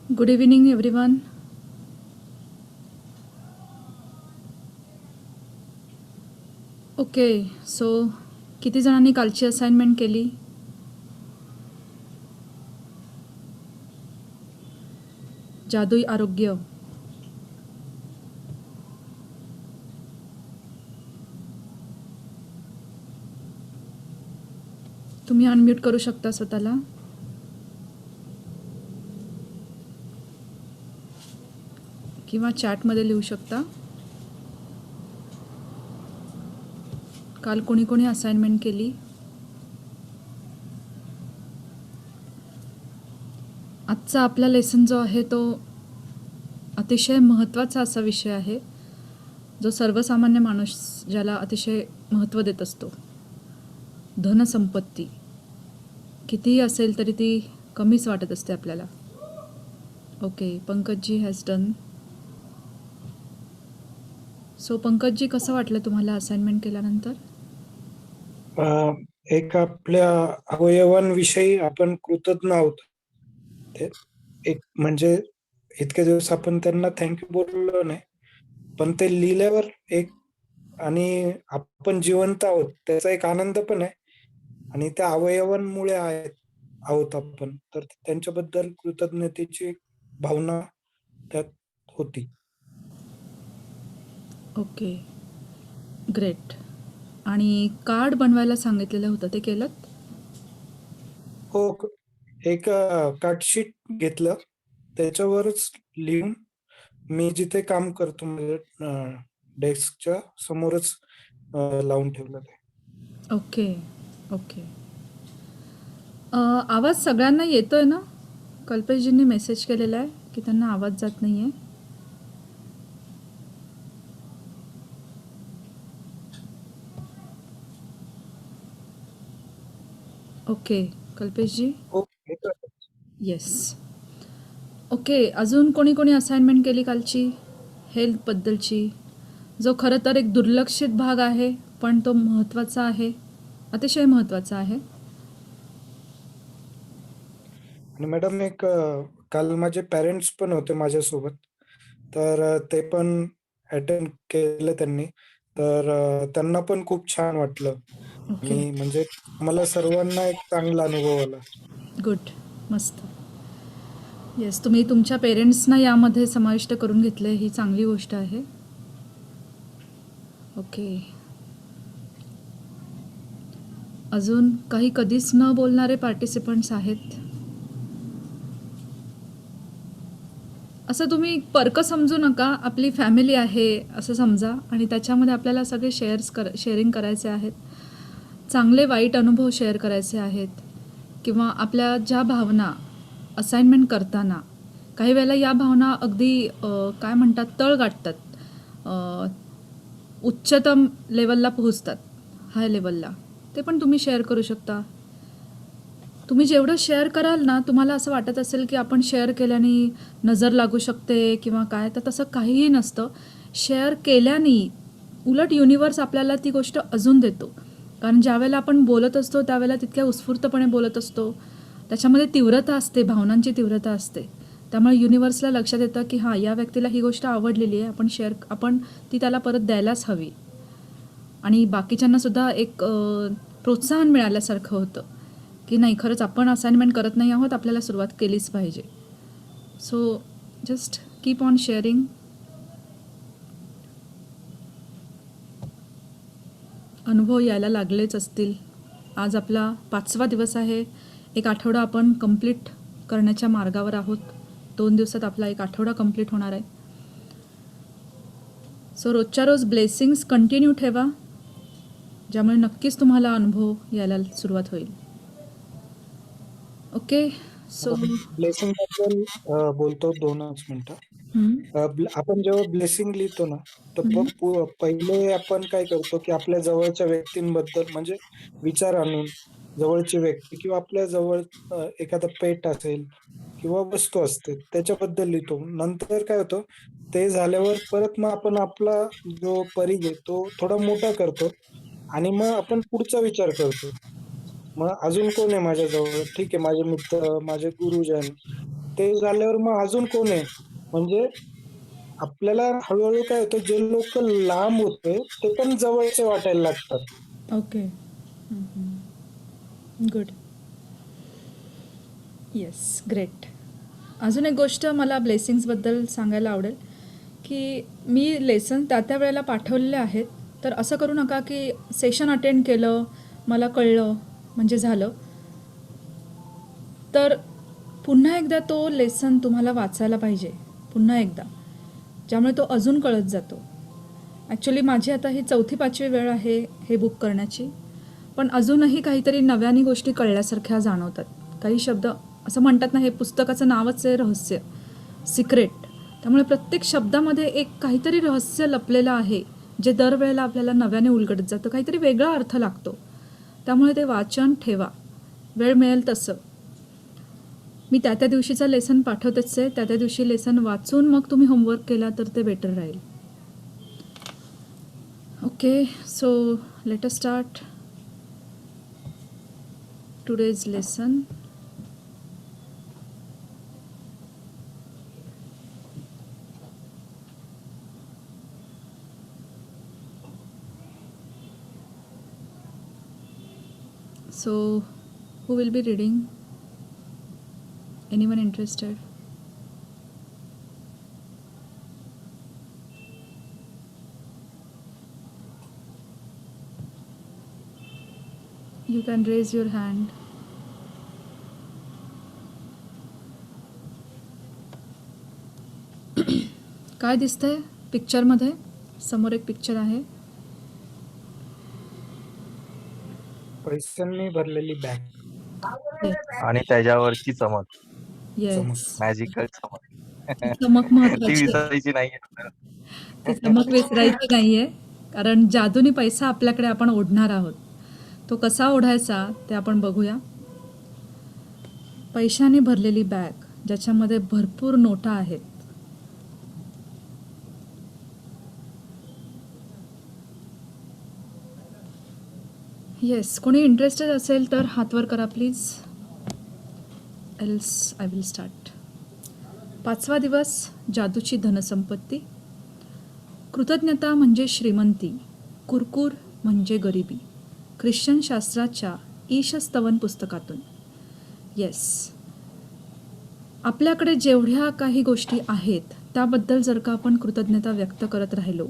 Good evening, everyone. Okay, so किती जणांनी कालची असाइनमेंट केली? जादुई आरोग्य. तुम्ही अनम्यूट करू शकता स्वतःला. किंवा चॅटमध्ये लिहू शकता. काल कोणी कोणी असाइनमेंट केली? आजचा आपला लेसन जो आहे तो अतिशय महत्त्वाचा असा विषय आहे, जो सर्वसामान्य माणूस ज्याला अतिशय महत्त्व देत असतो. धनसंपत्ती कितीही असेल तरी ती कमीच वाटत असते आपल्याला. Okay, पंकजजी has done. सो पंकजजी, कसं वाटलं तुम्हाला असाइनमेंट केल्यानंतर? एक आपल्या अवयवांविषयी आपण कृतज्ञ आहोत. ते एक म्हणजे इतके दिवस आपण त्यांना थँक्यू बोललो नाही, पण ते लिहिल्यावर एक आणि आपण जिवंत आहोत त्याचा एक आनंद पण आहे आणि त्या अवयवांमुळे आहोत आपण, तर त्यांच्याबद्दल कृतज्ञतेची एक भावना त्यात होती. Okay, great. आणि कार्ड बनवायला सांगितलेलं होतं, ते केलं? हो, एक कार्डशीट घेतलं, त्याच्यावरच लिहून मी जिथे काम करतो म्हणजे डेस्कच्या समोरच लावून ठेवलं ते. Okay, okay. आवाज सगळ्यांना येतोय ना? कल्पेशजींनी मेसेज केलेला आहे की त्यांना आवाज जात नाही आहे. ओके, कल्पेशजी. हो, येतोय. येस. ओके, अजून कोणी कोणी असाइनमेंट केली कालची हेल्थबद्दलची, जो खरं तर एक दुर्लक्षित भाग आहे, पण तो महत्त्वाचा आहे, अतिशय महत्त्वाचा आहे. आणि मॅडम एक काल माझे पेरेंट्स पण होते माझ्यासोबत, तर ते पण अटेंड केलं त्यांनी, तर त्यांना पण खूप छान वाटलं ओके, आणि म्हणजे मला सर्वांना एक चांगला अनुभव आला. गुड, मस्त. येस, तुम्ही तुमच्या पेरेंट्सना यामध्ये समाविष्ट करून घेतलं, ही चांगली गोष्ट आहे. ओके. अजून काही कधीच न बोलणारे पार्टिसिपंट्स आहेत? असं तुम्ही परकं समजू नका, आपली फॅमिली आहे असं समजा आणि त्याच्यामध्ये आपल्याला सगळे शेअरिंग करायचे आहेत, चांगले वाईट अनुभव शेअर करायचे आहेत, किंवा आपल्या ज्या भावना असाइनमेंट करताना काही वेळेला या भावना अगदी काय म्हणतात, तळ गाठतात, उच्चतम लेवलला पोहोचतात, हाय लेवलला, ते पण तुम्ही शेअर करू शकता. तुम्ही जेवढं शेअर कराल ना, तुम्हाला असं वाटत असेल की आपण शेअर केल्याने नजर लागू शकते किंवा काय, तर तसं काहीही नसतं. शेअर केल्याने उलट युनिवर्स आपल्याला ती गोष्ट अजून देतो, कारण ज्यावेळेला आपण बोलत असतो त्यावेळेला तितक्या उत्स्फूर्तपणे बोलत असतो, त्याच्यामध्ये तीव्रता असते, भावनांची तीव्रता असते. त्यामुळे युनिवर्सला लक्षात येतं की हां, या व्यक्तीला ही गोष्ट आवडलेली आहे, आपण ती त्याला परत द्यायलाच हवी. आणि बाकीच्यांनासुद्धा एक प्रोत्साहन मिळाल्यासारखं होतं की नाही, खरंच आपण असाइनमेंट करत नाही आहोत, आपल्याला सुरुवात केलीच पाहिजे. So just keep on sharing. अनुभव यायला लागलेच असतील. आज आपला 5वा दिवस आहे. एक आठवडा आपण कंप्लीट करण्याच्या मार्गावर आहोत. 2 दिवसात आपला एक आठवडा कंप्लीट होणार आहे. सो रोजच्या रोज ब्लेसिंग्स कंटिन्यू ठेवा, ज्यामुळे नक्कीच तुम्हाला अनुभव यायला सुरुवात होईल. ओके, सो ब्लेसिंग बद्दल बोलतो 2च मिनिटं. आपण जेव्हा ब्लेसिंग लिहितो ना, तर पहिले आपण काय करतो की आपल्या जवळच्या व्यक्तींबद्दल म्हणजे विचार आणून जवळची व्यक्ती किंवा आपल्या जवळ एखादा पेट असेल किंवा वस्तू असते त्याच्याबद्दल लिहितो. नंतर काय होतं, ते झाल्यावर परत मग आपण आपला जो परिघ आहे तो थोडा मोठा करतो आणि मग आपण पुढचा विचार करतो. मग अजून कोण आहे माझ्याजवळ? ठीक आहे, माझे मित्र, माझे गुरुजन, ते झाल्यावर मग अजून कोण आहे, म्हणजे आपल्याला हळूहळू काय होतं, जे लोक लांब होते ते पण जवळचे वाटायला लागतात. ओके. गुड. Yes, great. अजून एक गोष्ट मला ब्लेसिंग्सबद्दल सांगायला आवडेल, की मी लेसन त्या वेळेला पाठवलेले आहेत. तर असं करू नका की सेशन अटेंड केलं, मला कळलं म्हणजे झालं. तर पुन्हा एकदा तो लेसन तुम्हाला वाचायला पाहिजे, पुन्हा एकदा, ज्यामुळे तो अजून कळत जातो. ॲक्च्युली माझी आता ही 4थी-5वी वेळ आहे हे बुक करण्याची, पण अजूनही काहीतरी नव्याने गोष्टी कळल्यासारख्या जाणवतात. काही शब्द असं म्हणतात ना, हे पुस्तकाचं नावच आहे रहस्य, सिक्रेट. त्यामुळे प्रत्येक शब्दामध्ये एक काहीतरी रहस्य लपलेलं आहे, जे दरवेळेला आपल्याला नव्याने उलगडत जातं, काहीतरी वेगळा अर्थ लागतो. त्यामुळे ते वाचन ठेवा, वेळ मिळेल तसं. मी त्या दिवशीचा लेसन पाठवतेच आहे, त्या दिवशी लेसन वाचून मग तुम्ही होमवर्क केला तर ते बेटर राहील. Okay, so let us start today's lesson. So, who will be reading? Anyone interested? You can raise your hand. काय दिसतंय पिक्चरमध्ये? समोर एक पिक्चर आहे. पैशांनी भरलेली बॅग. आणि त्याच्यावरची चमक, येस, मॅजिकल चमक. ती चमक ती महत्वाची आहे. विसरायची नाहीये. ती चमक विसरायची नाहीये, कारण जादूनी पैसा आपल्याकडे आपण ओढणार आहोत. तो कसा ओढायचा ते आपण बघूया. पैशाने भरलेली बॅग, ज्याच्यामध्ये भरपूर नोटा आहेत. येस, कोणी इंटरेस्टेड असेल तर हात वर करा please, else I will start. 5वा दिवस, जादूची धनसंपत्ती. कृतज्ञता म्हणजे श्रीमंती, कुरकुर म्हणजे गरिबी. ख्रिश्चन शास्त्राच्या ईशस्तवन पुस्तकातून. येस, आपल्याकडे जेवढ्या काही गोष्टी आहेत त्याबद्दल जर का आपण कृतज्ञता व्यक्त करत राहिलो,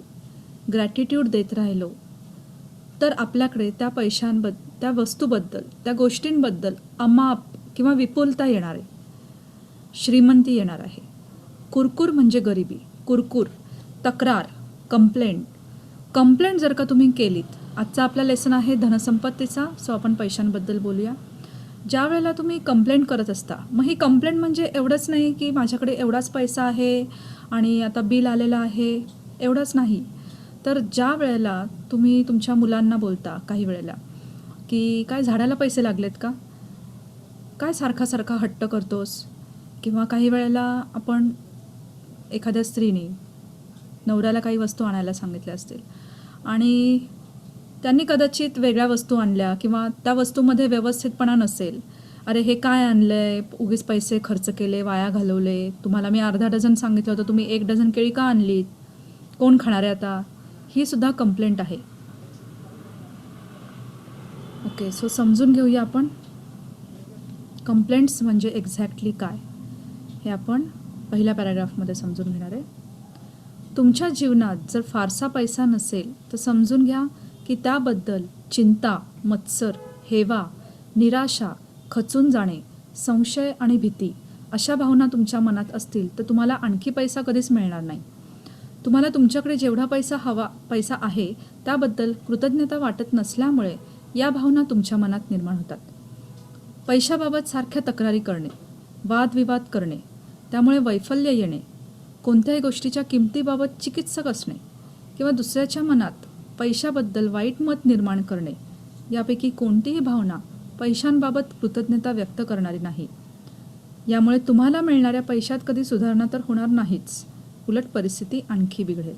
ग्रॅटिट्यूड देत राहिलो, तर आपल्याकडे त्या त्या वस्तूबद्दल, त्या गोष्टींबद्दल अमाप किंवा विपुलता येणार आहे, श्रीमंती येणार आहे. कुरकुर म्हणजे गरिबी, कुरकुर, तक्रार, कंप्लेंट जर का तुम्ही केलीत. आजचा आपला लेसन आहे धनसंपत्तीचा, सो आपण पैशांबद्दल बोलूया. ज्या वेळेला तुम्ही कंप्लेंट करत असता, मग ही कंप्लेंट म्हणजे एवढंच नाही की माझ्याकडे एवढाच पैसा आहे आणि आता बिल आलेलं आहे, एवढंच नाही. तर ज्या वेळेला तुम्ही तुमच्या मुलांना बोलता काही वेळेला की काय झाडाला पैसे लागलेत का, काय सारखा हट्ट करतोस, किंवा काही वेळेला आपण एखाद्या स्त्रीने नवऱ्याला काही वस्तू आणायला सांगितल्या असतील आणि त्यांनी कदाचित वेगळ्या वस्तू आणल्या किंवा त्या वस्तूमध्ये व्यवस्थितपणा नसेल. अरे हे काय आणलंय, उगीच पैसे खर्च केले, वाया घालवले, तुम्हाला मी अर्धा डझन सांगितलं होतं, तुम्ही 1 डझन केळी का आणलीत, कोण खाणार आहे आता. ही सुद्धा कंप्लेंट आहे. ओके, सो समजून घेऊया आपण कंप्लेंट्स म्हणजे एक्झॅक्टली काय, हे आपण पहिल्या पॅराग्राफमध्ये समजून घेणार आहे. तुमच्या जीवनात जर फारसा पैसा नसेल तर समजून घ्या की त्याबद्दल चिंता, मत्सर, हेवा, निराशा, खचून जाणे, संशय आणि भीती अशा भावना तुमच्या मनात असतील तर तुम्हाला आणखी पैसा कधीच मिळणार नाही. तुम्हाला तुमच्याकडे जेवढा पैसा आहे त्याबद्दल कृतज्ञता वाटत नसल्यामुळे या भावना तुमच्या मनात निर्माण होतात. पैशाबाबत सारख्या तक्रारी करणे, वादविवाद करणे, त्यामुळे वैफल्य येणे, कोणत्याही गोष्टीच्या किमतीबाबत चिकित्सक असणे किंवा दुसऱ्याच्या मनात पैशाबद्दल वाईट मत निर्माण करणे, यापैकी कोणतीही भावना पैशांबाबत कृतज्ञता व्यक्त करणारी नाही. यामुळे तुम्हाला मिळणाऱ्या पैशात कधी सुधारणा तर होणार नाहीच, उलट परिस्थिती आणखी बिघडेल.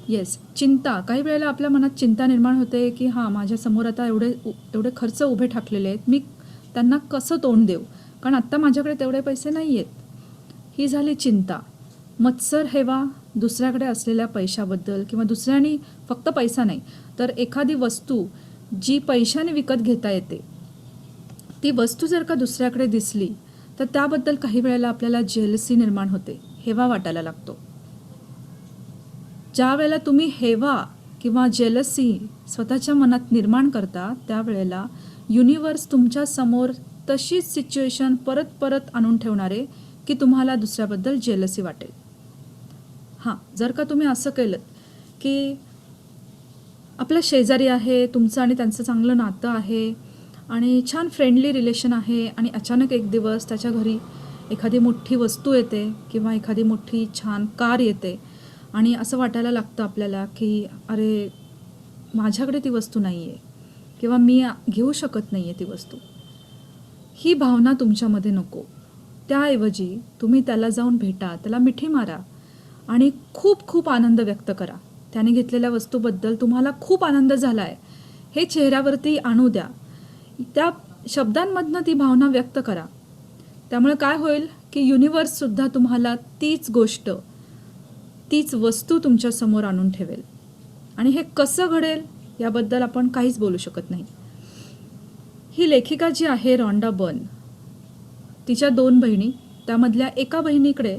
येस, चिंता, काही वेळेला आपल्या मनात चिंता निर्माण होते की हां, माझ्यासमोर आता एवढे खर्च उभे ठाकलेले आहेत, मी त्यांना कसं तोंड देऊ, कारण आत्ता माझ्याकडे तेवढे पैसे नाही आहेत. ही झाली चिंता. मत्सर हेवा दुसऱ्याकडे असलेल्या पैशाबद्दल किंवा दुसऱ्याने फक्त पैसा नाही तर एखादी वस्तू जी पैशाने विकत घेता येते ती वस्तू जर का दुसऱ्याकडे दिसली तर त्याबद्दल काही वेळेला आपल्याला जेलसी निर्माण होते, हेवा वाटायला लागतो. ज्या वेळेला तुम्ही हेवा किंवा जेलसी स्वतःच्या मनात निर्माण करता त्यावेळेला युनिवर्स तुमच्या समोर तशीच सिच्युएशन परत परत आणून ठेवणारे की तुम्हाला दुसऱ्याबद्दल जेलसी वाटेल. हां, जर का तुम्ही असं केलं की आपलं शेजारी आहे, तुमचं आणि त्यांचं चांगलं नातं आहे आणि छान फ्रेंडली रिलेशन आहे आणि अचानक एक दिवस त्याच्या घरी एखादी मोठी वस्तू येते किंवा एखादी मोठी छान कार येते आणि असं वाटायला लागतं आपल्याला की अरे माझ्याकडे ती वस्तू नाही आहे किंवा मी घेऊ शकत नाही आहे ती वस्तू. ही भावना तुमच्यामध्ये नको. त्याऐवजी तुम्ही त्याला जाऊन भेटा, त्याला मिठी मारा आणि खूप खूप आनंद व्यक्त करा. त्याने घेतलेल्या वस्तूबद्दल तुम्हाला खूप आनंद झाला आहे हे चेहऱ्यावरती आणू द्या. त्या शब्दांमधनं ती भावना व्यक्त करा. त्यामुळे काय होईल की युनिवर्ससुद्धा तुम्हाला तीच गोष्ट, तीच वस्तू तुमच्यासमोर आणून ठेवेल. आणि हे कसं घडेल याबद्दल आपण काहीच बोलू शकत नाही. ही लेखिका जी आहे रॉन्डा बर्न, तिच्या 2 बहिणी, त्यामधल्या एका बहिणीकडे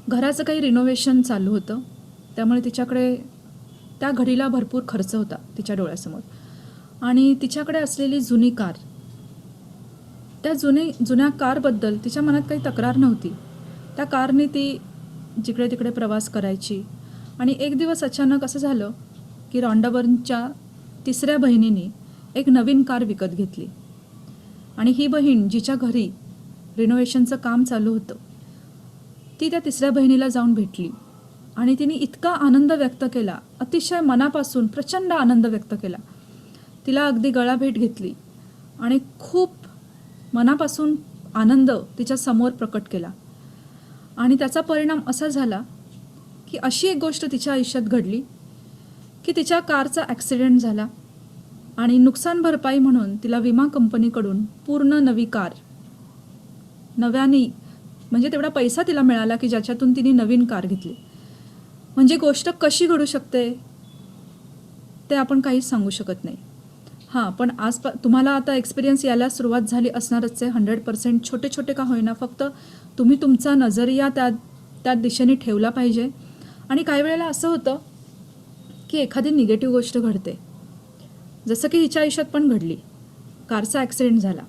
घराचं काही रिनोव्हेशन चालू होतं त्यामुळे तिच्याकडे त्या घडीला भरपूर खर्च होता तिच्या डोळ्यासमोर आणि तिच्याकडे असलेली जुनी कार, त्या जुन्या कारबद्दल तिच्या मनात काही तक्रार नव्हती. त्या कारने ती जिकडे तिकडे प्रवास करायची आणि एक दिवस अचानक असं झालं की रॉन्डा बर्नच्या 3ऱ्या बहिणीने एक नवीन कार विकत घेतली आणि ही बहीण जिच्या घरी रिनोव्हेशनचं काम चालू होतं ती त्या 3ऱ्या बहिणीला जाऊन भेटली आणि तिने इतका आनंद व्यक्त केला, अतिशय मनापासून प्रचंड आनंद व्यक्त केला. तिला अगदी गळाभेट घेतली आणि खूप मनापासून आनंद तिच्या समोर प्रकट केला. आणि त्याचा परिणाम असा झाला की अशी एक गोष्ट तिच्या आयुष्यात घडली की तिच्या कारचा ॲक्सिडेंट झाला आणि नुकसान भरपाई म्हणून तिला विमा कंपनीकडून पूर्ण नवी कार नव्याने, म्हणजे तेवढा पैसा तिला मिळाला की ज्याच्यातून तिने नवीन कार घेतली. म्हणजे गोष्ट कशी घडू शकते ते आपण काहीच सांगू शकत नाही. हां, पण आज तुम्हाला आता एक्सपिरियन्स यायला सुरुवात झाली असणारच आहे. 100% छोटे छोटे का होईना, फक्त तुम्ही तुमचा नजरिया त्या दिशेने ठेवला पाहिजे. आणि काही वेळेला असं होतं की एखादी निगेटिव्ह गोष्ट घडते, जसं की हिच्या आयुष्यात पण घडली. कारचा ॲक्सिडेंट झाला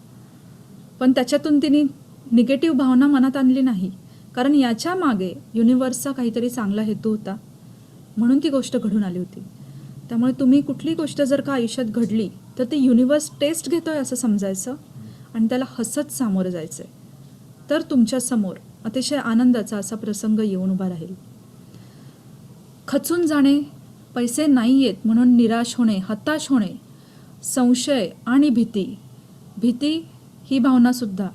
पण त्याच्यातून तिने निगेटिव्ह भावना मनात आणली नाही, कारण याच्या मागे युनिवर्सचा काहीतरी चांगला हेतू होता म्हणून ती गोष्ट घडून आली होती. त्यामुळे तुम्ही कुठली गोष्ट जर का आयुष्यात घडली तर ती युनिवर्स टेस्ट घेतोय असं समजायचं आणि त्याला हसत सामोरं जायचं आहे. तर तुमच्यासमोर अतिशय आनंदाचा असा प्रसंग येऊन उभा राहील. खचून जाणे, पैसे नाही आहेत म्हणून निराश होणे, हताश होणे, संशय आणि भीती ही भावनासुद्धा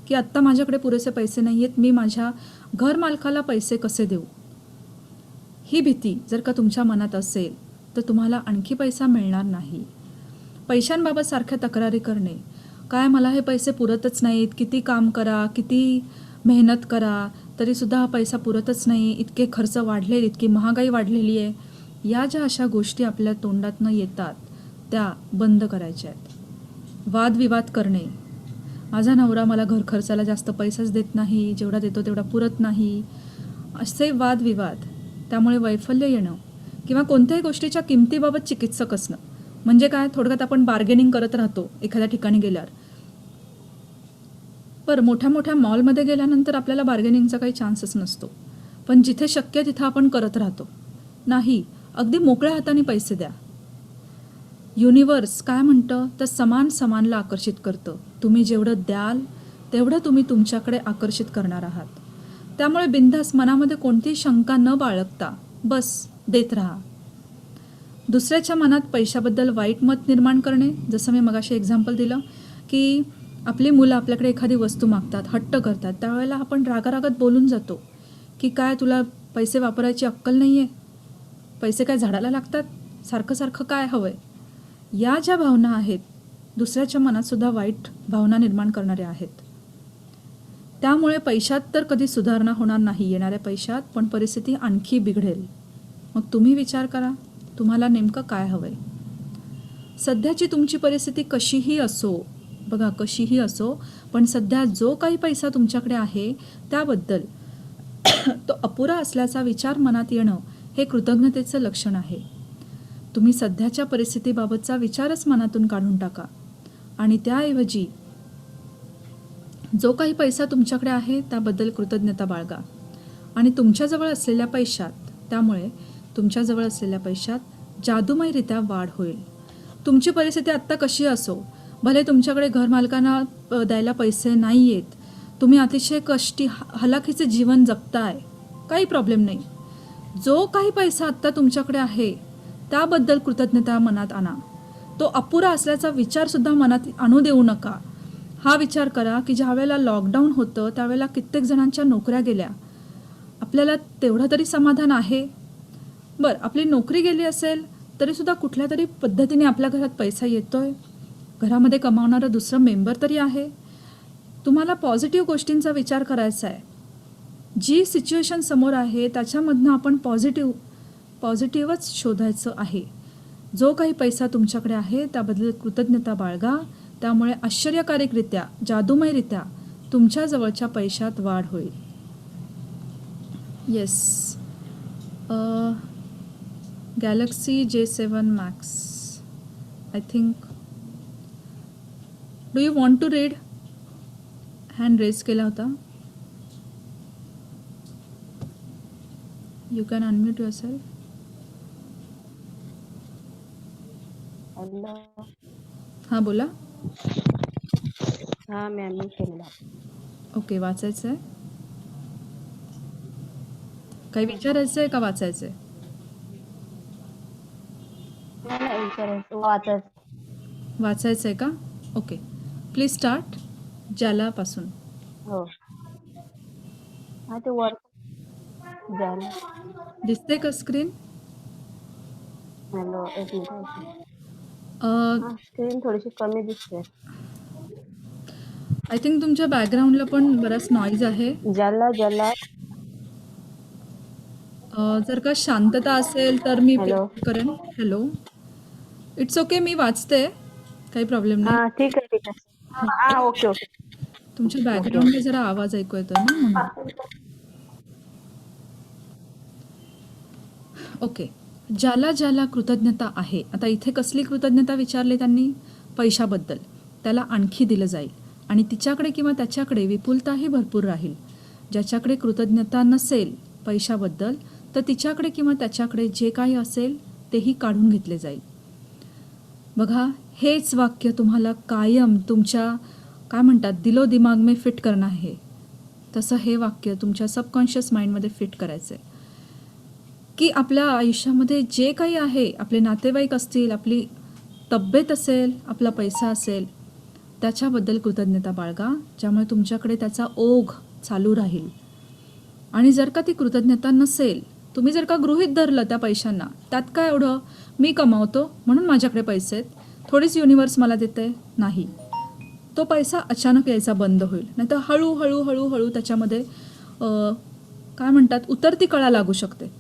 की आत्ता माझ्याकडे पुरेसे पैसे नाही आहेत, मी माझ्या घरमालकाला पैसे कसे देऊ, ही भीती जर का तुमच्या मनात असेल तर तुम्हाला आणखी पैसा मिळणार नाही. पैशांबाबत सारख्या तक्रारी करणे, काय मला हे पैसे पुरतच नाहीत, किती काम करा, किती मेहनत करा तरीसुद्धा हा पैसा पुरतच नाही, इतके खर्च वाढले, इतकी महागाई वाढलेली आहे, या ज्या अशा गोष्टी आपल्या तोंडातनं येतात त्या बंद करायच्या आहेत. वादविवाद करणे, माझा नवरा मला घर खर्चाला जास्त पैसाच देत नाही, जेवढा देतो तेवढा पुरत नाही, असे वादविवाद. त्यामुळे वैफल्य येणं किंवा कोणत्याही गोष्टीच्या किमतीबाबत चिकित्सक असणं, म्हणजे काय, थोडक्यात आपण बार्गेनिंग करत राहतो एखाद्या ठिकाणी गेल्यावर. पर मोठ्या मॉलमध्ये गेल्यानंतर आपल्याला बार्गेनिंगचा काही चान्सच नसतो, पण जिथे शक्य तिथं आपण करत राहतो. नाही, अगदी मोकळ्या हाताने पैसे द्या. युनिवर्स काय म्हणतं तर समानला आकर्षित करतं. तुम्ही जेवढं द्याल तेवढं तुम्ही तुमच्याकडे आकर्षित करणार आहात. त्यामुळे बिनधास्त मनामध्ये कोणतीही शंका न बाळगता बस देत राहा. दुसऱ्याच्या मनात पैशाबद्दल वाईट मत निर्माण करणे, जसं मी मगाशी एक्झाम्पल दिलं की आपली मुलं आपल्याकडे एखादी वस्तू मागतात, हट्ट करतात, त्यावेळेला आपण रागारागात बोलून जातो की काय तुला पैसे वापरायची अक्कल नाही आहे, पैसे काय झाडाला लागतात, सारखं काय हवं आहे. या ज्या भावना आहेत दुसऱ्याच्या मनात सुद्धा वाईट भावना निर्माण करणारे आहेत. त्यामुळे पैशात तर कधी सुधारणा होणार नाही येणाऱ्या पैशात, पण परिस्थिती आणखी बिघडेल. मग तुम्ही विचार करा, तुम्हाला नेमकं काय हवंय. सध्याची तुमची परिस्थिती कशीही असो, बघा कशीही असो, पण सध्या जो काही पैसा तुमच्याकडे आहे त्याबद्दल तो अपुरा असल्याचा विचार मनात येणं हे कृतज्ञतेचं लक्षण आहे. तुम्ही सध्याच्या परिस्थितीबाबतचा विचारच मनातून काढून टाका आणि त्याऐवजी जो काही पैसा तुमच्याकडे आहे त्याबद्दल कृतज्ञता बाळगा. आणि तुमच्याजवळ असलेल्या पैशात, त्यामुळे तुमच्याजवळ असलेल्या पैशात जादूमयरित्या वाढ होईल. तुमची परिस्थिती आत्ता कशी असो, भले तुमच्याकडे घरमालकांना द्यायला पैसे नाही आहेत, तुम्ही अतिशय कष्टी हलाखीचे जीवन जगताय, काही प्रॉब्लेम नाही. जो काही पैसा आत्ता तुमच्याकडे आहे त्याबद्दल कृतज्ञता मनात आणा. तो अपुरा असल्याचा विचारसुद्धा मनात आणू देऊ नका. हा विचार करा की ज्या वेळेला लॉकडाऊन होतं त्यावेळेला कित्येक जणांच्या नोकऱ्या गेल्या. आपल्याला तेवढं तरी समाधान आहे. बरं, आपली नोकरी गेली असेल तरीसुद्धा कुठल्या तरी पद्धतीने आपल्या घरात पैसा येतोय, घरामध्ये कमावणारं दुसरं मेंबर तरी आहे. तुम्हाला पॉझिटिव्ह गोष्टींचा विचार करायचा आहे. जी सिच्युएशन समोर आहे त्याच्यामधनं आपण पॉझिटिव्हच शोधायचं आहे. जो काही पैसा तुमच्याकडे आहे त्याबद्दल कृतज्ञता बाळगा. त्यामुळे आश्चर्यकारकरित्या, जादूमयरित्या तुमच्या जवळच्या पैशात वाढ होईल. Yes, Galaxy J7 Max, I think. Do you want to read? Hand raise केला होता. You can unmute yourself. Hello. हां बोला. हा मॅम, मी केलेला. ओके, वाचायचं आहे? काही विचारायचं आहे का वाचायचं आहे? नाही विचारायचं, वाचायचं. वाचायचं आहे का? Okay, please start. ज्यालापासून. हो. हा ते वर द्यायला. दिसते का स्क्रीन? हॅलो, एक मिनिट. हा, स्क्रीन थोडीशी कमी दिसते. आय थिंक तुमच्या बॅकग्राऊंडला पण बराच नॉईज आहे. ज्याला ज्याला जर का शांतता असेल तर मी हॅलो. करेन. हॅलो, इट्स ओके, मी वाचते, काही प्रॉब्लेम नाही. हा ठीक आहे ठीक आहे. हा ओके ओके. तुमच्या बॅकग्राऊंडला जरा आवाज ऐकू येतोय ना म्हणून. ओके, ज्याला ज्याला कृतज्ञता आहे. आता इथे कसली कृतज्ञता विचारली त्यांनी? पैशाबद्दल. त्याला आणखी दिलं जाईल आणि तिच्याकडे किंवा त्याच्याकडे विपुलताही भरपूर राहील. ज्याच्याकडे कृतज्ञता नसेल पैशाबद्दल तर तिच्याकडे किंवा त्याच्याकडे जे काही असेल तेही काढून घेतले जाईल. बघा, हेच वाक्य तुम्हाला कायम तुमच्या काय म्हणतात दिलो दिमाग में फिट करणं आहे. तसं हे वाक्य तुमच्या सबकॉन्शियस माइंडमध्ये फिट करायचं आहे की आपल्या आयुष्यामध्ये जे काही आहे, आपले नातेवाईक असतील, आपली तब्येत असेल, आपला पैसा असेल, त्याच्याबद्दल कृतज्ञता बाळगा, ज्यामुळे तुमच्याकडे त्याचा ओघ चालू राहील. आणि जर का ती कृतज्ञता नसेल, तुम्ही जर का गृहीत धरलं त्या पैशांना, त्यात काय एवढं, मी कमावतो म्हणून माझ्याकडे पैसे आहेत, थोडीच युनिवर्स मला देते, नाही, तो पैसा अचानक यायचा बंद होईल. नाही तर हळूहळू हळूहळू त्याच्यामध्ये काय म्हणतात उतरती कळा लागू शकते.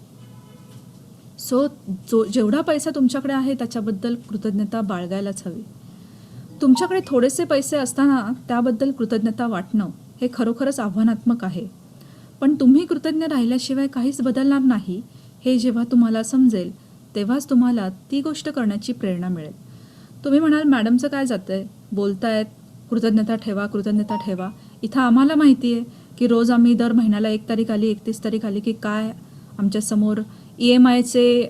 सो जेवढा पैसा तुमच्याकडे आहे त्याच्याबद्दल कृतज्ञता बाळगायलाच हवी. तुमच्याकडे थोडेसे पैसे असताना त्याबद्दल कृतज्ञता वाटणं हे खरोखरच आव्हानात्मक आहे. पण तुम्ही कृतज्ञ राहिल्याशिवाय काहीच बदलणार नाही हे जेव्हा तुम्हाला समजेल तेव्हाच तुम्हाला ती गोष्ट करण्याची प्रेरणा मिळेल. तुम्ही म्हणाल मॅडमचं काय जातं आहे, बोलतायत कृतज्ञता ठेवा कृतज्ञता ठेवा. इथं आम्हाला माहिती आहे की रोज आम्ही दर महिन्याला 1 तारीख आली 31 तारीख आली की काय आमच्यासमोर EMIचे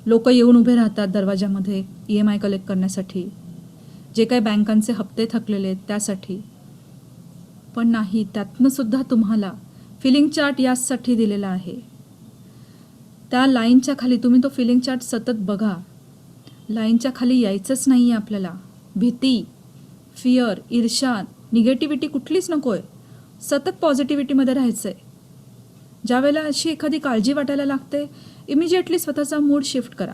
लोक येऊन उभे राहतात दरवाजामध्ये EMI कलेक्ट करण्यासाठी, जे काही बँकांचे हप्ते थकलेले आहेत त्यासाठी. पण नाही, त्यातनं सुद्धा तुम्हाला फिलिंग चार्ट यासाठी दिलेला आहे. त्या लाईनच्या खाली तुम्ही तो फिलिंग चार्ट सतत बघा. लाईनच्या खाली यायचंच नाही आहे आपल्याला. भीती, फिअर, ईर्ष्या, निगेटिव्हिटी कुठलीच नको आहे. सतत पॉझिटिव्हिटीमध्ये राहायचं आहे. ज्या वेळेला अशी एखादी काळजी वाटायला लागते, इमिजिएटली स्वतःचा मूड शिफ्ट करा.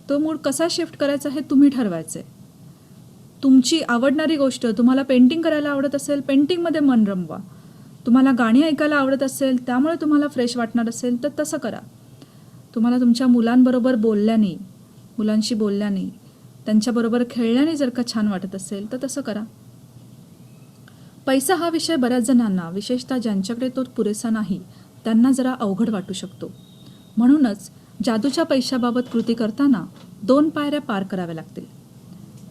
तो मूड कसा शिफ्ट करायचा हे तुम्ही ठरवायचं आहे. तुमची आवडणारी गोष्ट, तुम्हाला पेंटिंग करायला आवडत असेल, पेंटिंगमध्ये मन रमवा. तुम्हाला गाणी ऐकायला आवडत असेल, त्यामुळे तुम्हाला फ्रेश वाटणार असेल तर तसं करा. तुम्हाला तुमच्या मुलांबरोबर बोलल्याने, मुलांशी बोलल्याने, त्यांच्याबरोबर खेळल्याने जर का छान वाटत असेल तर तसं करा. पैसा हा विषय बऱ्याच जणांना, विशेषतः ज्यांच्याकडे तो पुरेसा नाही, त्यांना जरा अवघड वाटू शकतो. म्हणूनच जादूच्या पैशाबाबत कृती करताना 2 पायऱ्या पार कराव्या लागतील.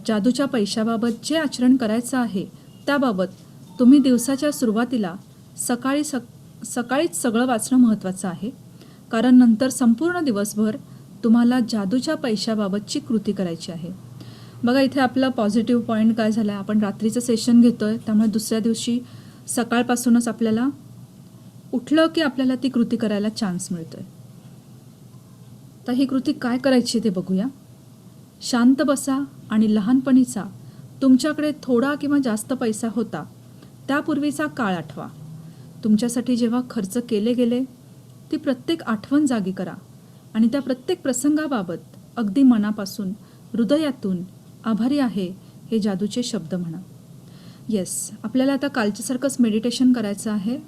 जादूच्या पैशाबाबत जे आचरण करायचं आहे त्याबाबत तुम्ही दिवसाच्या सुरुवातीला सकाळीच सगळं वाचणं महत्त्वाचं आहे. कारण नंतर संपूर्ण दिवसभर तुम्हाला जादूच्या पैशाबाबतची कृती करायची आहे. बघा इथे आपलं पॉझिटिव्ह पॉईंट काय झाला आहे, आपण रात्रीचं सेशन घेतो आहे, त्यामुळे दुसऱ्या दिवशी सकाळपासूनच आपल्याला उठलं की आपल्याला ती कृती करायला चान्स मिळतो आहे. तर ही कृती काय करायची ते बघूया. शांत बसा आणि लहानपणीचा तुमच्याकडे थोडा किंवा जास्त पैसा होता त्यापूर्वीचा काळ आठवा. तुमच्यासाठी जेव्हा खर्च केले गेले ती प्रत्येक आठवण जागी करा आणि त्या प्रत्येक प्रसंगाबाबत अगदी मनापासून, हृदयातून आभारी आहे हे जादूचे शब्द म्हणा. येस, आपल्याला आता कालच्यासारखंच मेडिटेशन करायचं आहे.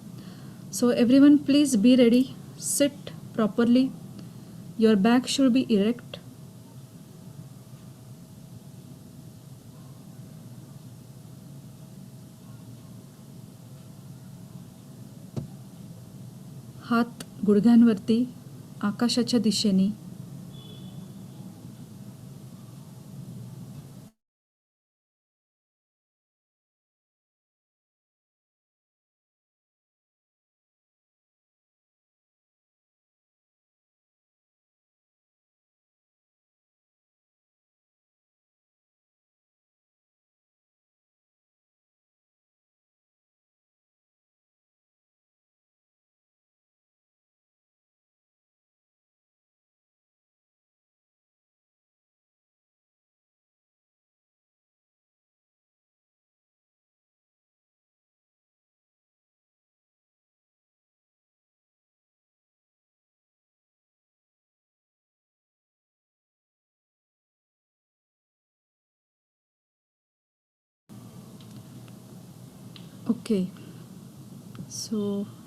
So everyone please be ready, seat properly, your back should be erect. हात गुडघ्यांवरती आकाशाच्या दिशेने. Okay, so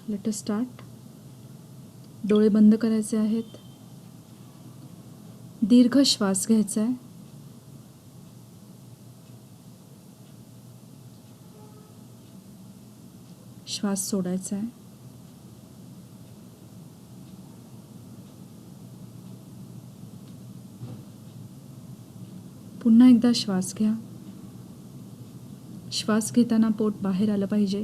let us start. डोळे बंद करायचे आहेत. दीर्घ श्वास घ्यायचा आहे. श्वास सोडायचा आहे. पुन्हा एकदा श्वास घ्या. श्वास घेताना पोट बाहेर आलं पाहिजे.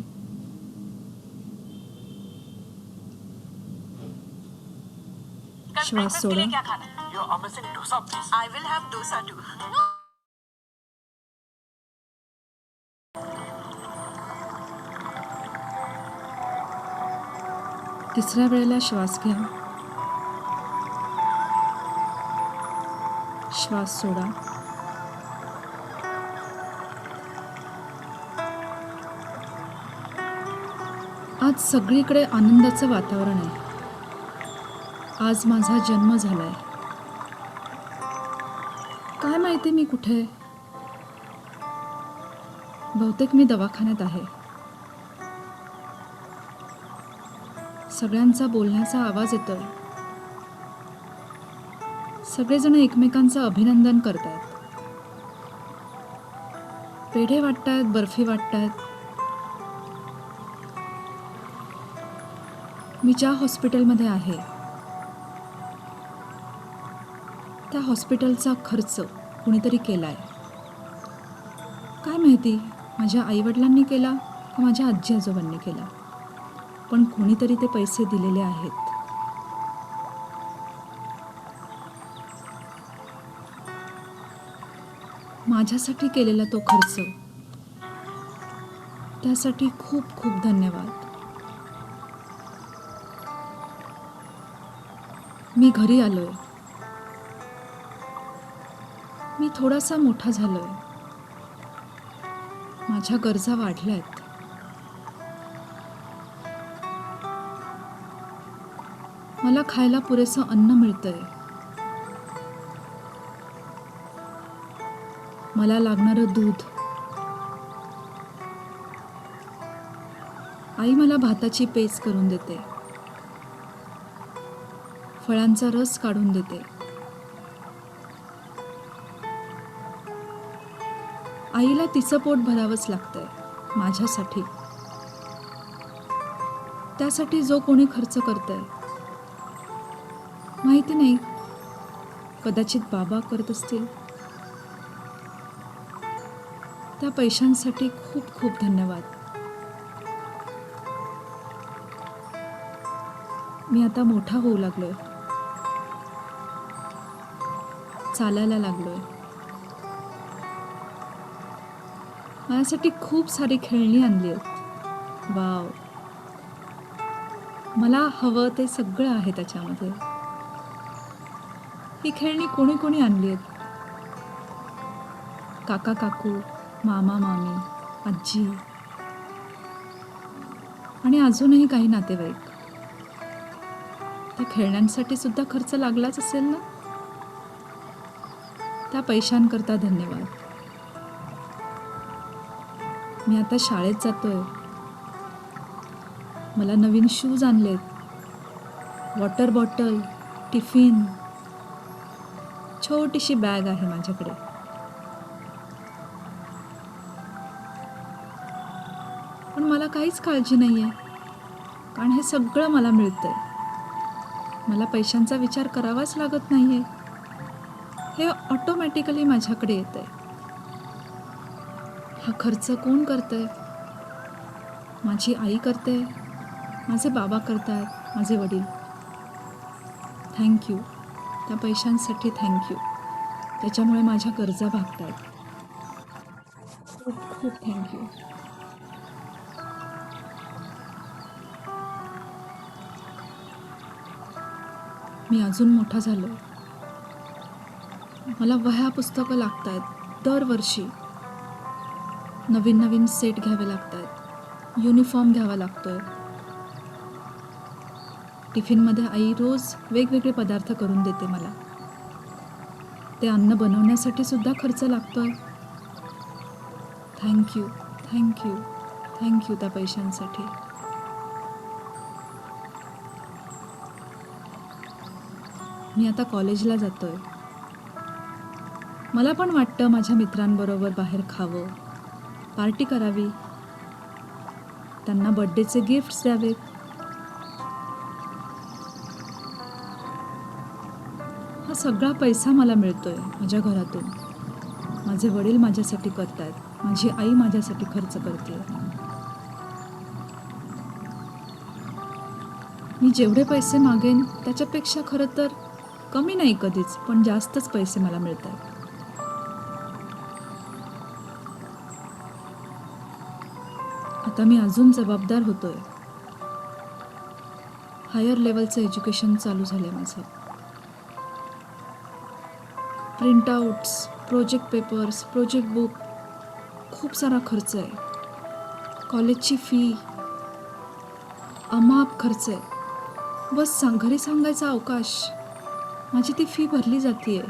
श्वास सोडा. तिसऱ्या वेळेला श्वास घ्या. श्वास सोडा. आज सगळीकडे आनंदाचं वातावरण आहे. आज माझा जन्म झालाय. काय माहिती मी कुठे आहे? बहुतेक मी दवाखान्यात आहे. सगळ्यांचा बोलण्याचा आवाज येतोय. सगळेजण एकमेकांचं अभिनंदन करतायत. पेढे वाटतायत, बर्फी वाटतायत. मी ज्या हॉस्पिटलमध्ये आहे त्या हॉस्पिटलचा खर्च कुणीतरी केला आहे. काय माहिती माझ्या आईवडिलांनी केला का माझ्या आजी आजोबांनी केला, पण कोणीतरी ते पैसे दिलेले आहेत. माझ्यासाठी केलेला तो खर्च, त्यासाठी खूप खूप धन्यवाद. मी घरी आलोय. मी थोडासा मोठा झालोय. माझ्या गरजा वाढल्यात. मला खायला पुरेसं अन्न मिळतंय. मला लागणारं दूध, आई मला भाताची पेज करून देते, फळांचा रस काढून देते. आईला तिचं पोट भरावंच लागतंय माझ्यासाठी. त्यासाठी जो कोणी खर्च करतंय, माहिती नाही, कदाचित बाबा करत असतील. त्या पैशांसाठी खूप खूप धन्यवाद. मी आता मोठा होऊ लागलोय, चालायला लागलोय. माझ्यासाठी खूप सारी खेळणी आणली आहेत. वाव, मला हवं ते सगळं आहे त्याच्यामध्ये. ही खेळणी कोणी कोणी आणली आहेत? काका काकू, मामा मामी, आजी आणि अजूनही काही नातेवाईक. त्या खेळण्यांसाठी सुद्धा खर्च लागलाच असेल ना. त्या पैशांकरता धन्यवाद. मी आता शाळेत जातोय. मला नवीन शूज आणलेत, वॉटर बॉटल, टिफिन, छोटीशी बॅग आहे माझ्याकडे. पण मला काहीच काळजी नाहीये, कारण हे सगळं मला मिळतंय. मला पैशांचा विचार करावाच लागत नाहीये. हे ऑटोमॅटिकली माझ्याकडे येतंय. हा खर्च कोण करतंय? माझी आई करते, माझे बाबा करतात, माझे वडील. थँक्यू. त्या पैशांसाठी थँक्यू. त्याच्यामुळे माझ्या गरजा भागतात. खूप खूप थँक्यू. मी अजून मोठा झालोय. मला वह्या पुस्तकं लागत आहेत. दरवर्षी नवीन नवीन सेट घ्यावे लागत आहेत. युनिफॉर्म घ्यावा लागतोय. टिफिनमध्ये आई रोज वेगवेगळे पदार्थ करून देते मला. ते अन्न बनवण्यासाठी सुद्धा खर्च लागतोय. थँक्यू, थँक्यू, थँक्यू त्या पैशांसाठी. मी आता कॉलेजला जातोय. मला पण वाटतं माझ्या मित्रांबरोबर बाहेर खावं, पार्टी करावी, त्यांना बर्थडेचे गिफ्ट्स द्यावेत. हा सगळा पैसा मला मिळतोय माझ्या घरातून. माझे वडील माझ्यासाठी करतायत, माझी आई माझ्यासाठी खर्च करते. मी जेवढे पैसे मागेन त्याच्यापेक्षा खरं तर कमी नाही कधीच, पण जास्तच पैसे मला मिळत आहेत. आता मी अजून जबाबदार होतोय. हायर लेवलचं एज्युकेशन चालू झालंय माझं. Printouts, project papers, project book, खूप सारा खर्च आहे. कॉलेजची फी, अमाप खर्च आहे. बस घरी सांगायचा अवकाश. माझी ती फी भरली जातीये.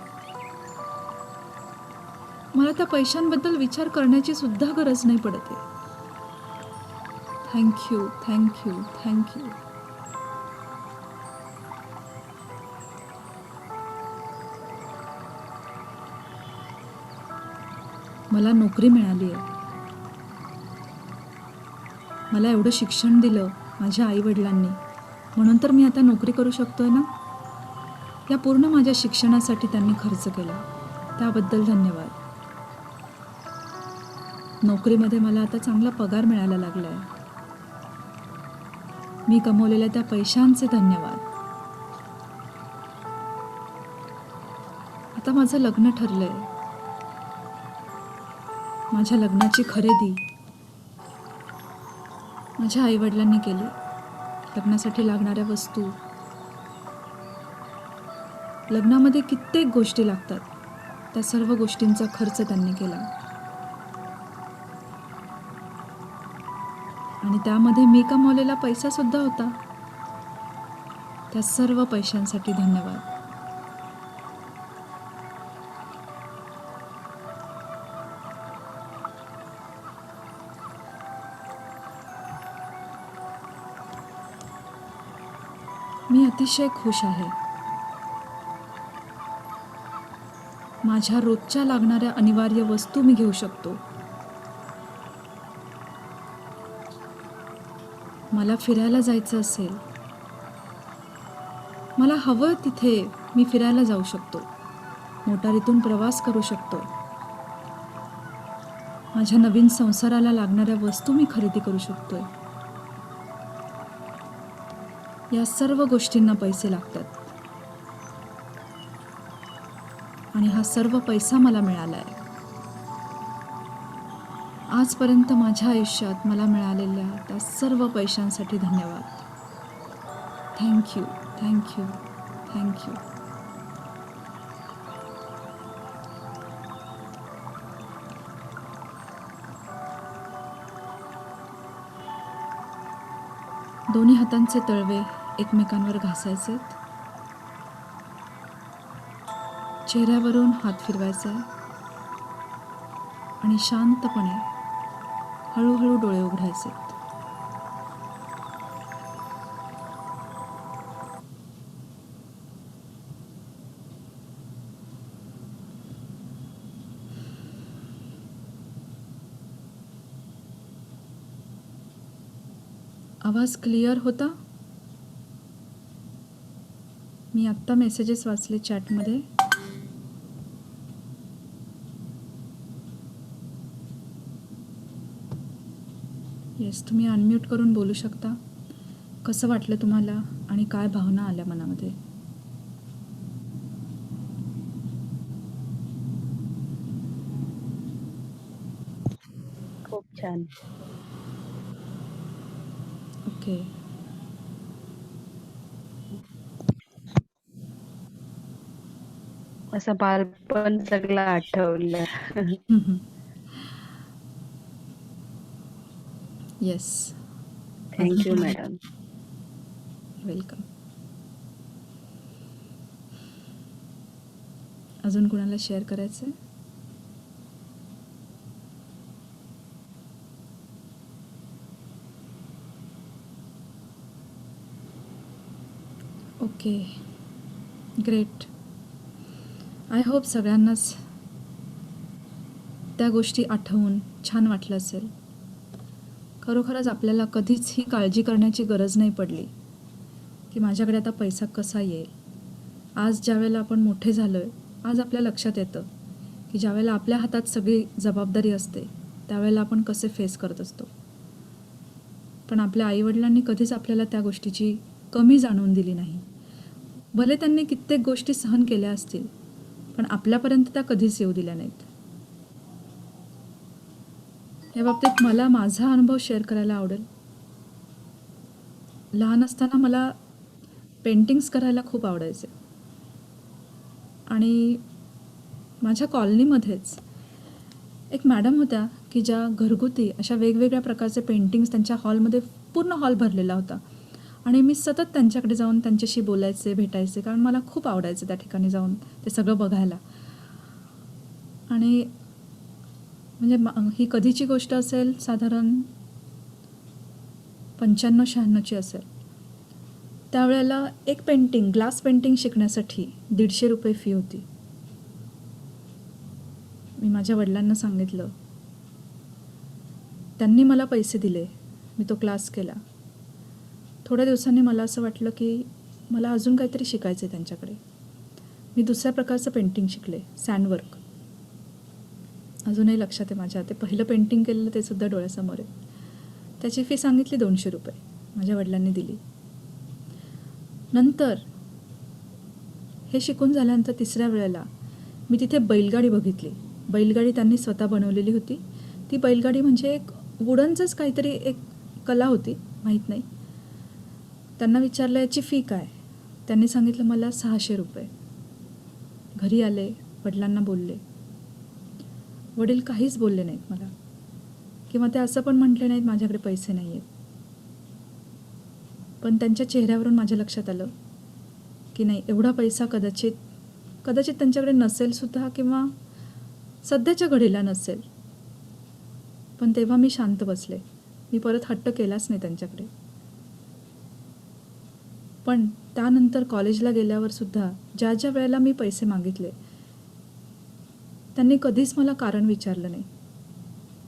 मला त्या पैशांबद्दल विचार करण्याची सुद्धा गरज नाही पडत आहे. Thank you, thank you, thank you. मला नोकरी मिळाली आहे. मला एवढं शिक्षण दिलं माझ्या आईवडिलांनी, म्हणून तर मी आता नोकरी करू शकतोय ना. या पूर्ण माझ्या शिक्षणासाठी त्यांनी खर्च केला, त्याबद्दल धन्यवाद. नोकरीमध्ये मला आता चांगला पगार मिळायला लागला आहे. मी कमवलेल्या त्या पैशांचे धन्यवाद. आता माझं लग्न ठरलंय. माझ्या लग्नाची खरेदी माझ्या आईवडिलांनी केली. लग्नासाठी लागणाऱ्या वस्तू, लग्नामध्ये कित्येक गोष्टी लागतात, त्या सर्व गोष्टींचा खर्च त्यांनी केला. आणि त्यामध्ये मी कमावलेला पैसा सुद्धा होता. त्या सर्व पैशांसाठी धन्यवाद. मी अतिशय खुश आहे. माझ्या रोजच्या लागणाऱ्या अनिवार्य वस्तू मी घेऊ शकतो. मला फिरायला जायचं असेल, मला हवं तिथे मी फिरायला जाऊ शकतो. मोटारीतून प्रवास करू शकतो. माझ्या नवीन संसाराला लागणाऱ्या वस्तू मी खरेदी करू शकतोय. या सर्व गोष्टींना पैसे लागतात आणि हा सर्व पैसा मला मिळाला आहे. आजपर्यंत माझ्या आयुष्यात मला मिळालेल्या त्या सर्व पैशांसाठी धन्यवाद. Thank you, thank you, thank you. दोन्ही हातांचे तळवे एकमेकांवर घासायचेत. चेहऱ्यावरून हात फिरवायचा आणि शांतपणे हळूहळू डोळे उघडायचे. आवाज क्लिअर होता? मी आत्ता मेसेजेस वाचले चॅटमध्ये. येस, तुम्ही अनम्यूट करून बोलू शकता. कसं वाटलं तुम्हाला आणि काय भावना आल्या मनामध्ये? खूप छान. ओके. असं बालपण सगळं आठवलं. Yes, thank you madam. वेलकम. अजून कोणाला शेअर करायचं आहे? Okay, great. आय होप सगळ्यांनाच त्या गोष्टी आठवून छान वाटलं असेल. खरोखरच आपल्याला कधीच ही काळजी करण्याची गरज नाही पडली की माझ्याकडे आता पैसा कसा येईल. आज ज्यावेळेला आपण मोठे झालो आहे, आज आपल्या लक्षात येतं की ज्यावेळेला आपल्या हातात सगळी जबाबदारी असते त्यावेळेला आपण कसे फेस करत असतो. पण आपल्या आईवडिलांनी कधीच आपल्याला त्या गोष्टीची कमी जाणवून दिली नाही. भले त्यांनी कित्येक गोष्टी सहन केल्या असतील, पण आपल्यापर्यंत त्या कधीच येऊ दिल्या नाहीत. या बाबतीत मला माझा अनुभव शेअर करायला आवडेल. लहान असताना मला पेंटिंग्स करायला खूप आवडायचे आणि माझ्या कॉलनीमध्येच एक मॅडम होत्या की ज्या घरगुती अशा वेगवेगळ्या प्रकारचे पेंटिंग्स, त्यांच्या हॉलमध्ये पूर्ण हॉल भरलेला होता आणि मी सतत त्यांच्याकडे जाऊन त्यांच्याशी बोलायचे, भेटायचे, कारण मला खूप आवडायचं त्या ठिकाणी जाऊन ते सगळं बघायला. आणि म्हणजे ही कधीची गोष्ट असेल, साधारण 95-96ची असेल. त्यावेळेला एक पेंटिंग, ग्लास पेंटिंग शिकण्यासाठी 150 रुपये फी होती. मी माझ्या वडिलांना सांगितलं, त्यांनी मला पैसे दिले, मी तो क्लास केला. थोड्या दिवसांनी मला असं वाटलं की मला अजून काहीतरी शिकायचं आहे त्यांच्याकडे. मी दुसऱ्या प्रकारचं पेंटिंग शिकले, सँडवर्क. अजूनही लक्षात आहे माझ्या, ते पहिलं पेंटिंग केलेलं ते सुद्धा डोळ्यासमोर आहे. त्याची फी सांगितली 200 रुपये, माझ्या वडिलांनी दिली. नंतर हे शिकून झाल्यानंतर तिसऱ्या वेळेला मी तिथे बैलगाडी बघितली. बैलगाडी त्यांनी स्वतः बनवलेली होती. ती बैलगाडी म्हणजे एक वुडनचंच काहीतरी एक कला होती, माहीत नाही. त्यांना विचारलं याची फी काय, त्यांनी सांगितलं मला 600 रुपये. घरी आले, वडिलांना बोलले. वडील काहीच बोलले नाहीत मला, किंवा ते असं पण म्हटले नाहीत माझ्याकडे पैसे नाही आहेत. पण त्यांच्या चेहऱ्यावरून माझ्या लक्षात आलं की नाही, एवढा पैसा कदाचित त्यांच्याकडे नसेल सुद्धा, किंवा सध्याच्या घडीला नसेल. पण तेव्हा मी शांत बसले. मी परत हट्ट केलाच नाही त्यांच्याकडे. पण त्यानंतर कॉलेजला गेल्यावर सुद्धा ज्या ज्या वेळेला मी पैसे मागितले त्यांनी कधीच मला कारण विचारलं नाही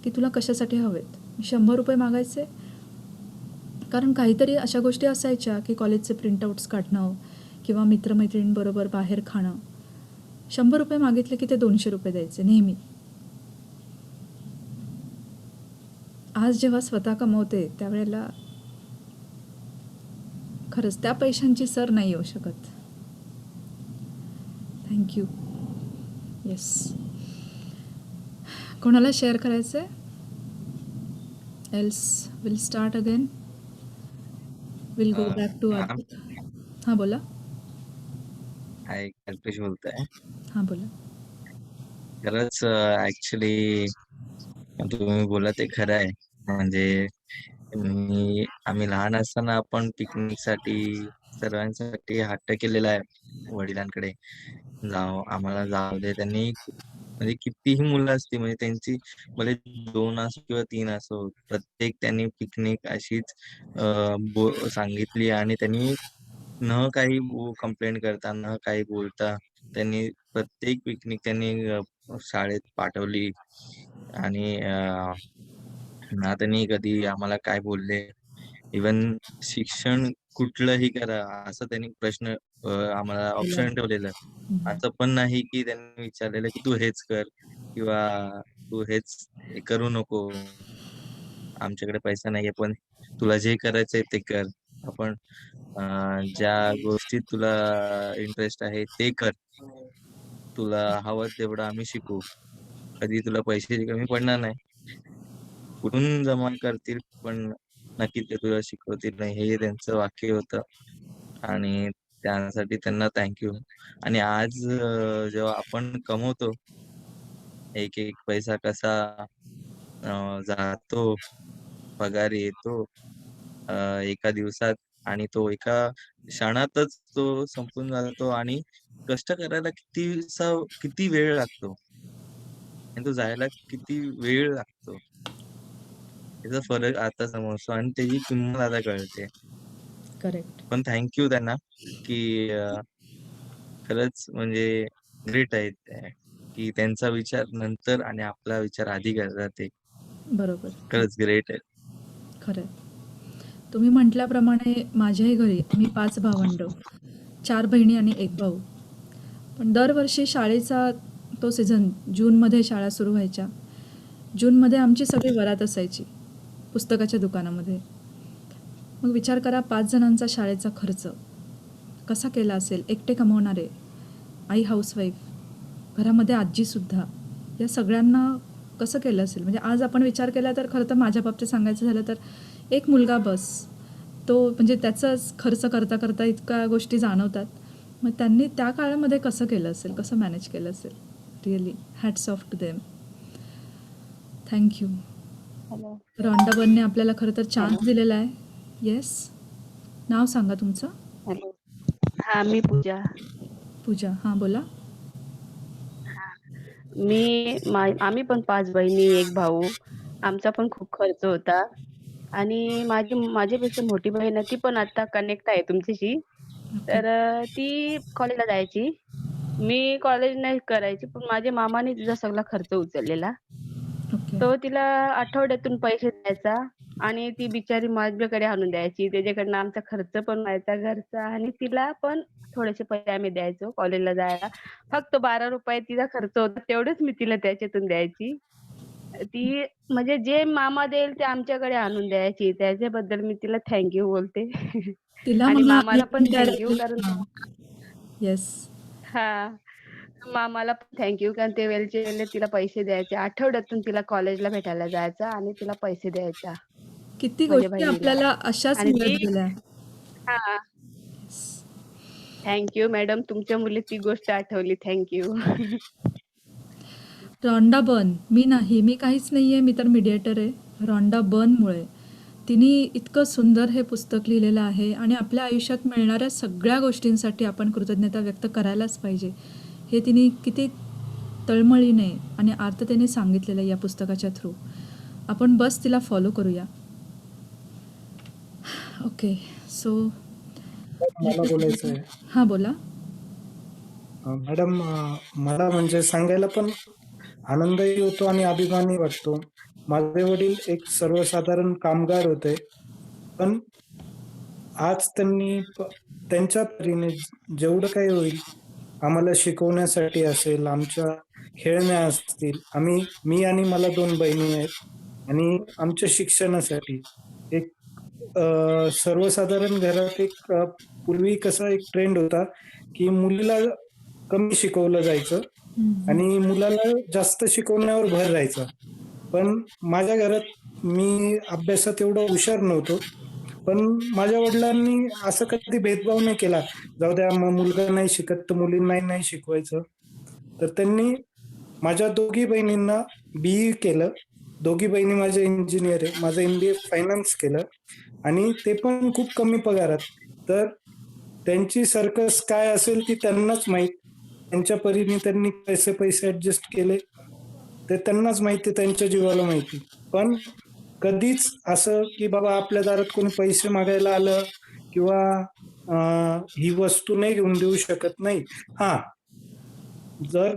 की तुला कशासाठी हवेत. मी 100 रुपये मागायचे, कारण काहीतरी अशा गोष्टी असायच्या की कॉलेजचे प्रिंटआउट्स काढणं किंवा मित्रमैत्रिणींबरोबर बाहेर खाणं. 100 रुपये मागितले की ते 200 रुपये द्यायचे नेहमी. आज जेव्हा स्वतः कमवते त्यावेळेला खरंच त्या पैशांची सर नाही येऊ शकत. थँक्यू. येस. कोणाला शेअर करायचं आहे? Else will start again. Will go back to ma'am, अद्भुत. हां बोला. हाय, कल्पेश बोलतोय. हां बोला. खरंच ऍक्च्युली तुम्ही बोला ते खरं आहे. म्हणजे आम्ही लहान असताना आपण पिकनिकसाठी सर्वांसाठी हट्ट केलेला आहे वडिलांकडे. आम्हाला जाऊ दे. त्यांनी म्हणजे कितीही मुलं असती, म्हणजे त्यांची भले 2 असो किंवा 3 असो, प्रत्येक त्यांनी पिकनिक अशीच सांगितली आणि त्यांनी न काही कंप्लेंट करता, न काही बोलता त्यांनी प्रत्येक पिकनिक त्यांनी शाळेत पाठवली. आणि ना त्यांनी कधी आम्हाला काय बोलले. इवन शिक्षण कुठलंही करा असं त्यांनी प्रश्न आम्हाला ऑप्शन ठेवलेलं. असं पण नाही की त्यांनी विचारलेलं की तू हेच कर किंवा तू हेच करू नको. आमच्याकडे पैसा नाहीये, पण तुला जे करायचंय ते कर. आपण ज्या गोष्टीत तुला इंटरेस्ट आहे ते कर. तुला हवं तेवढं आम्ही शिकू. कधी तुला पैशाची कमी पडणार नाही. कुठून जमा करतील पण नक्की ते तुला शिकवतील नाही, हे त्यांचं वाक्य होतं. आणि त्यासाठी त्यांना थँक्यू. आणि आज जेव्हा आपण कमवतो, एक एक पैसा कसा जातो, पगार येतो एका दिवसात आणि तो एका क्षणातच तो संपून जातो आणि कष्ट करायला किती वेळ लागतो आणि तो जायला किती वेळ लागतो, याचा फरक आता समजतो आणि त्याची किंमत आता कळते. करेक्ट. पण थँक्यू त्यांना की खरंच म्हणजे ग्रेट आहेत ते, की त्यांचा विचार नंतर आणि आपला विचार आधी करतात ते. बरोबर. खरंच ग्रेट आहे. खरं आहे. तुम्ही म्हटल्याप्रमाणे माझ्याही घरी मी 5 भावंडं, 4 बहिणी आणि 1 भाऊ. पण दरवर्षी शाळेचा तो सीझन जूनमध्ये शाळा सुरू व्हायच्या. जूनमध्ये आमची सगळी वरात असायची पुस्तकाच्या दुकानामध्ये. मग विचार करा 5 जणांचा शाळेचा खर्च कसा केला असेल. एकटे कमवणारे, आई हाऊसवाईफ, घरामध्ये आजीसुद्धा, या सगळ्यांना कसं केलं असेल. म्हणजे आज आपण विचार केला तर खरं तर माझ्या बाबतीत सांगायचं झालं तर एक मुलगा बस, तो म्हणजे त्याचाच खर्च करता करता इतक्या गोष्टी जाणवतात. मग त्यांनी त्या काळामध्ये कसं केलं असेल, कसं मॅनेज केलं असेल. Really hats off to them. Thank you. Hello. रॉन्डाबनने आपल्याला खरं तर चान्स दिलेला आहे. येस. नाव सांगा तुमचं. हॅलो. हा, मी पूजा. पूजा. हां बोला. आम्ही पण 5 बहिणी, 1 भाऊ. आमचा पण खूप खर्च होता. आणि माझ्यापेक्षा मोठी बहीण आहे, ती पण आता कनेक्ट आहे तुमच्याशी. ओके. तर ती कॉलेजला जायची. मी कॉलेज नाही करायची, पण माझ्या मामाने तिचा सगळा खर्च उचललेला. ओके. तो तिला आठवड्यातून पैसे द्यायचा आणि ती बिचारी माझ्याकडे आणून द्यायची. त्याच्याकडनं आमचा खर्च पण व्हायचा घरचा आणि तिला पण थोडेसे पैसे आम्ही द्यायचो कॉलेजला जायला. फक्त 12 रुपये तिचा खर्च होता, तेवढेच मी तिला त्याच्यातून द्यायची. ती म्हणजे जे मामा देईल ते आमच्याकडे आणून द्यायची. त्याच्याबद्दल मी तिला थँक्यू बोलते. तिला आणि म्हणा मामाला पण थँक्यू, indirectly. कारण हां. येस. हां. मामाला पण थँक्यू, कारण ते वेळच्या वेळेला तिला पैसे द्यायचे. आठवड्यातून तिला कॉलेजला भेटायला जायचा आणि तिला पैसे द्यायचा किती माझ्या गोष्टी बहिणीला. आपल्याला अशाच आणि मिळत ती गेल्या. हां. थँक्यू मॅडम, तुमच्या मुली ती गोष्ट आठवली. थँक्यू. Rhonda burn. मी नाही, मी काहीच नाही आहे, मी तर मीडिएटर आहे. रॉन्डा बर्नमुळे तिने इतकं सुंदर हे पुस्तक लिहिलेलं आहे आणि आपल्या आयुष्यात मिळणाऱ्या सगळ्या गोष्टींसाठी आपण कृतज्ञता व्यक्त करायलाच पाहिजे. हे तिने किती तळमळीने आणि आर्ततेने सांगितलेलं आहे या पुस्तकाच्या थ्रू. आपण बस तिला फॉलो करूया. ओके. सो मला बोलायचं आहे. हां बोला. मॅडम, मला म्हणजे सांगायला पण आनंदही होतो आणि अभिमानही वाटतो. माझे वडील एक सर्वसाधारण कामगार होते, पण आज त्यांनी त्यांच्या परीने जेवढं काही होईल आम्हाला शिकवण्यासाठी असेल, आमच्या खेळण्या असतील, मी आणि मला 2 बहिणी आहेत आणि आमच्या शिक्षणासाठी एक सर्वसाधारण घरात एक पूर्वी कसा एक ट्रेंड होता, की मुलीला कमी शिकवलं जायचं आणि मुलाला जास्त शिकवण्यावर भर राहायचा. पण माझ्या घरात मी अभ्यासात एवढा हुशार नव्हतो. पण माझ्या वडिलांनी असं कधी भेदभाव नाही केला. जाऊ द्या, मग मुलगा नाही शिकत तर मुलींनाही नाही शिकवायचं. तर त्यांनी माझ्या दोघी बहिणींना बीई केलं. दोघी बहिणी माझ्या इंजिनियर आहे. माझं एमबीए फायनान्स केलं आणि ते पण खूप कमी पगारात. तर त्यांची सर्कस काय असेल ती त्यांनाच माहीत. त्यांच्या परीने त्यांनी पैसे पैसे ऍडजस्ट केले ते त्यांनाच माहिती, त्यांच्या जीवाला माहिती. पण कधीच असं की बाबा आपल्या दारात कोणी पैसे मागायला आलं किंवा ही वस्तू नाही घेऊन देऊ शकत नाही. हा, जर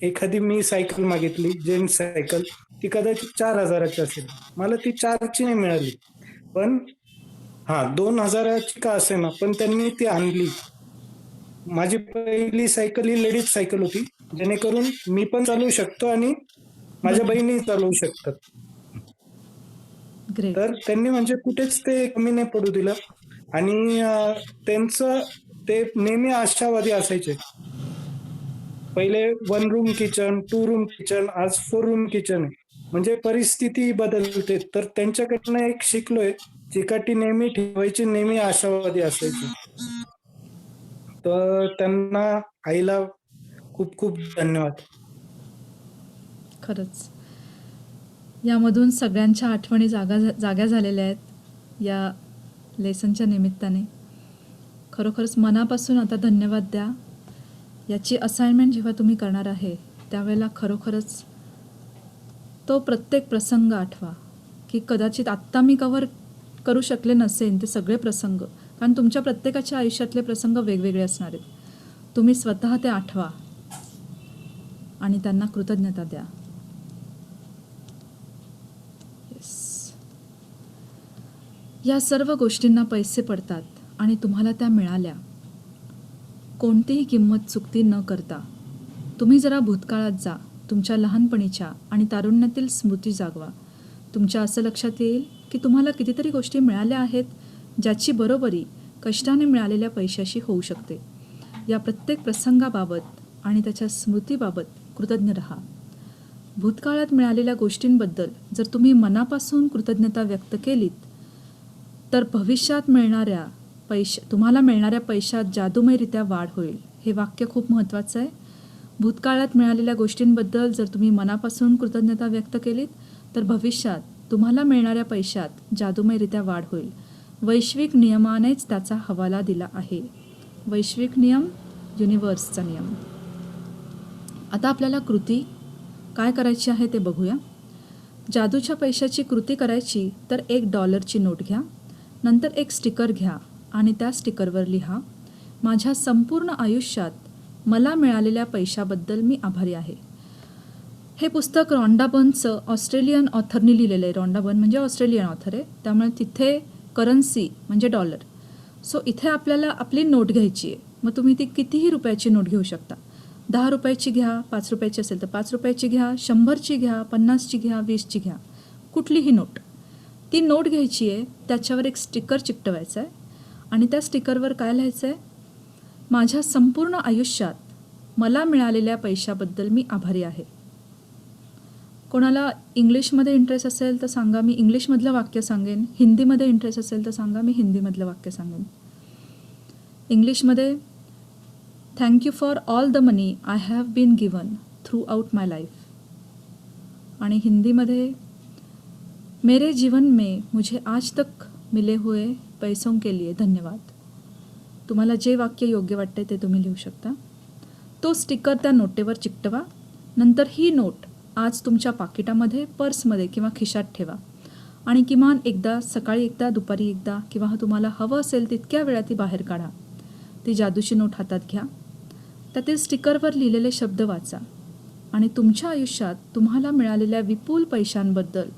एखादी मी सायकल मागितली, जेंट्स सायकल, ती कदाचित 4,000ची असेल, मला ती 4ची नाही मिळाली. पण हा, 2,000ची का असेना, पण त्यांनी ती आणली. माझी पहिली सायकल ही लेडीज सायकल होती, जेणेकरून मी पण चालवू शकतो आणि माझ्या बहिणी चालवू शकतात. ग्रेट. तर त्यांनी म्हणजे कुठेच ते कमी नाही पडू दिलं आणि त्यांचं ते नेहमी आशावादी असायचे. पहिले 1 रूम किचन, 2 रूम किचन, आज 4 रूम किचन आहे. म्हणजे परिस्थिती बदलते. तर त्यांच्याकडनं एक शिकलोय, चिकाटी नेहमी ठेवायची, नेहमी आशावादी असायची. तर त्यांना, आईला खूप खूप धन्यवाद. खरंच यामधून सगळ्यांच्या आठवणी जाग्या झालेल्या आहेत या लेसनच्या निमित्ताने. खरोखरच मनापासून आता धन्यवाद द्या. याची असाइनमेंट जेव्हा तुम्ही करणार आहे त्यावेळेला खरोखरच तो प्रत्येक प्रसंग आठवा, की कदाचित आत्ता मी कव्हर करू शकले नसेन ते सगळे प्रसंग, कारण तुमच्या प्रत्येकाच्या आयुष्यातले प्रसंग वेगवेगळे असणार आहेत. तुम्ही स्वतः ते आठवा आणि त्यांना कृतज्ञता द्या. या सर्व गोष्टींना पैसे पडतात आणि तुम्हाला त्या मिळाल्या. कोणतीही किंमत चुकती न करता तुम्ही जरा भूतकाळात जा, तुमच्या लहानपणीच्या आणि तारुण्यातील स्मृती जागवा. तुमच्या असं लक्षात येईल की तुम्हाला कितीतरी गोष्टी मिळाल्या आहेत ज्याची बरोबरी कष्टाने मिळालेल्या पैशाशी होऊ शकते. या प्रत्येक प्रसंगाबाबत आणि त्याच्या स्मृतीबाबत कृतज्ञ रहा. भूतकाळात मिळालेल्या गोष्टींबद्दल जर तुम्ही मनापासून कृतज्ञता व्यक्त केलीत तर भविष्यात तुम्हाला मिळणाऱ्या पैशात जादूमयरित्या वाढ होईल. हे वाक्य खूप महत्त्वाचं आहे. भूतकाळात मिळालेल्या गोष्टींबद्दल जर तुम्ही मनापासून कृतज्ञता व्यक्त केलीत तर भविष्यात तुम्हाला मिळणाऱ्या पैशात जादूमयरित्या वाढ होईल. वैश्विक नियमानेच त्याचा हवाला दिला आहे. वैश्विक नियम, युनिव्हर्सचा नियम. आता आपल्याला कृती काय करायची आहे ते बघूया. जादूच्या पैशाची कृती करायची तर $1ची नोट घ्या, नंतर एक स्टिकर घ्या आणि त्या स्टिकरवर लिहा, माझ्या संपूर्ण आयुष्यात मला मिळालेल्या पैशाबद्दल मी आभारी आहे. हे पुस्तक रॉन्डा बर्न्सचं ऑस्ट्रेलियन ऑथरनी लिहिलेलं आहे. रॉन्डा बर्न म्हणजे ऑस्ट्रेलियन ऑथर आहे, त्यामुळे तिथे करन्सी म्हणजे $. सो इथे आपल्याला आपली नोट घ्यायची आहे. मग तुम्ही ती कितीही रुपयाची नोट घेऊ शकता. 10 रुपयाची घ्या, 5 रुपयाची असेल तर 5 रुपयाची घ्या, 100ची घ्या, 50ची घ्या, 20ची घ्या, कुठलीही नोट. ती नोट घ्यायची आहे, त्याच्यावर एक स्टिकर चिकटवायचं आहे आणि त्या स्टिकरवर काय लिहायचं आहे, माझ्या संपूर्ण आयुष्यात मला मिळालेल्या पैशाबद्दल मी आभारी आहे. कोणाला इंग्लिशमध्ये इंटरेस्ट असेल तर सांगा, मी इंग्लिशमधलं वाक्य सांगेन. हिंदीमध्ये इंटरेस्ट असेल तर सांगा, मी हिंदीमधलं वाक्य सांगेन. इंग्लिशमध्ये, thank you for all the money I have been given throughout my life. आणि हिंदीमध्ये, मेरे जीवन में मुझे आज तक मिले हुए पैसों के लिए धन्यवाद. तुम्हाला जे वाक्य योग्य वाटते ते तुम्ही लिहू शकता. तो स्टिकर त्या नोटेवर चिकटवा. नंतर ही नोट आज तुमच्या पाकिटामध्ये, पर्समध्ये किंवा खिशात ठेवा आणि किमान एकदा सकाळी एकदा दुपारी एकदा किंवा तुम्हाला हवं असेल तितक्या वेळा ती बाहेर काढा. ती जादूची नोट हातात घ्या. त्यातील स्टिकरवर लिहिलेले शब्द वाचा आणि तुमच्या आयुष्यात तुम्हाला मिळालेल्या विपुल पैशांबद्दल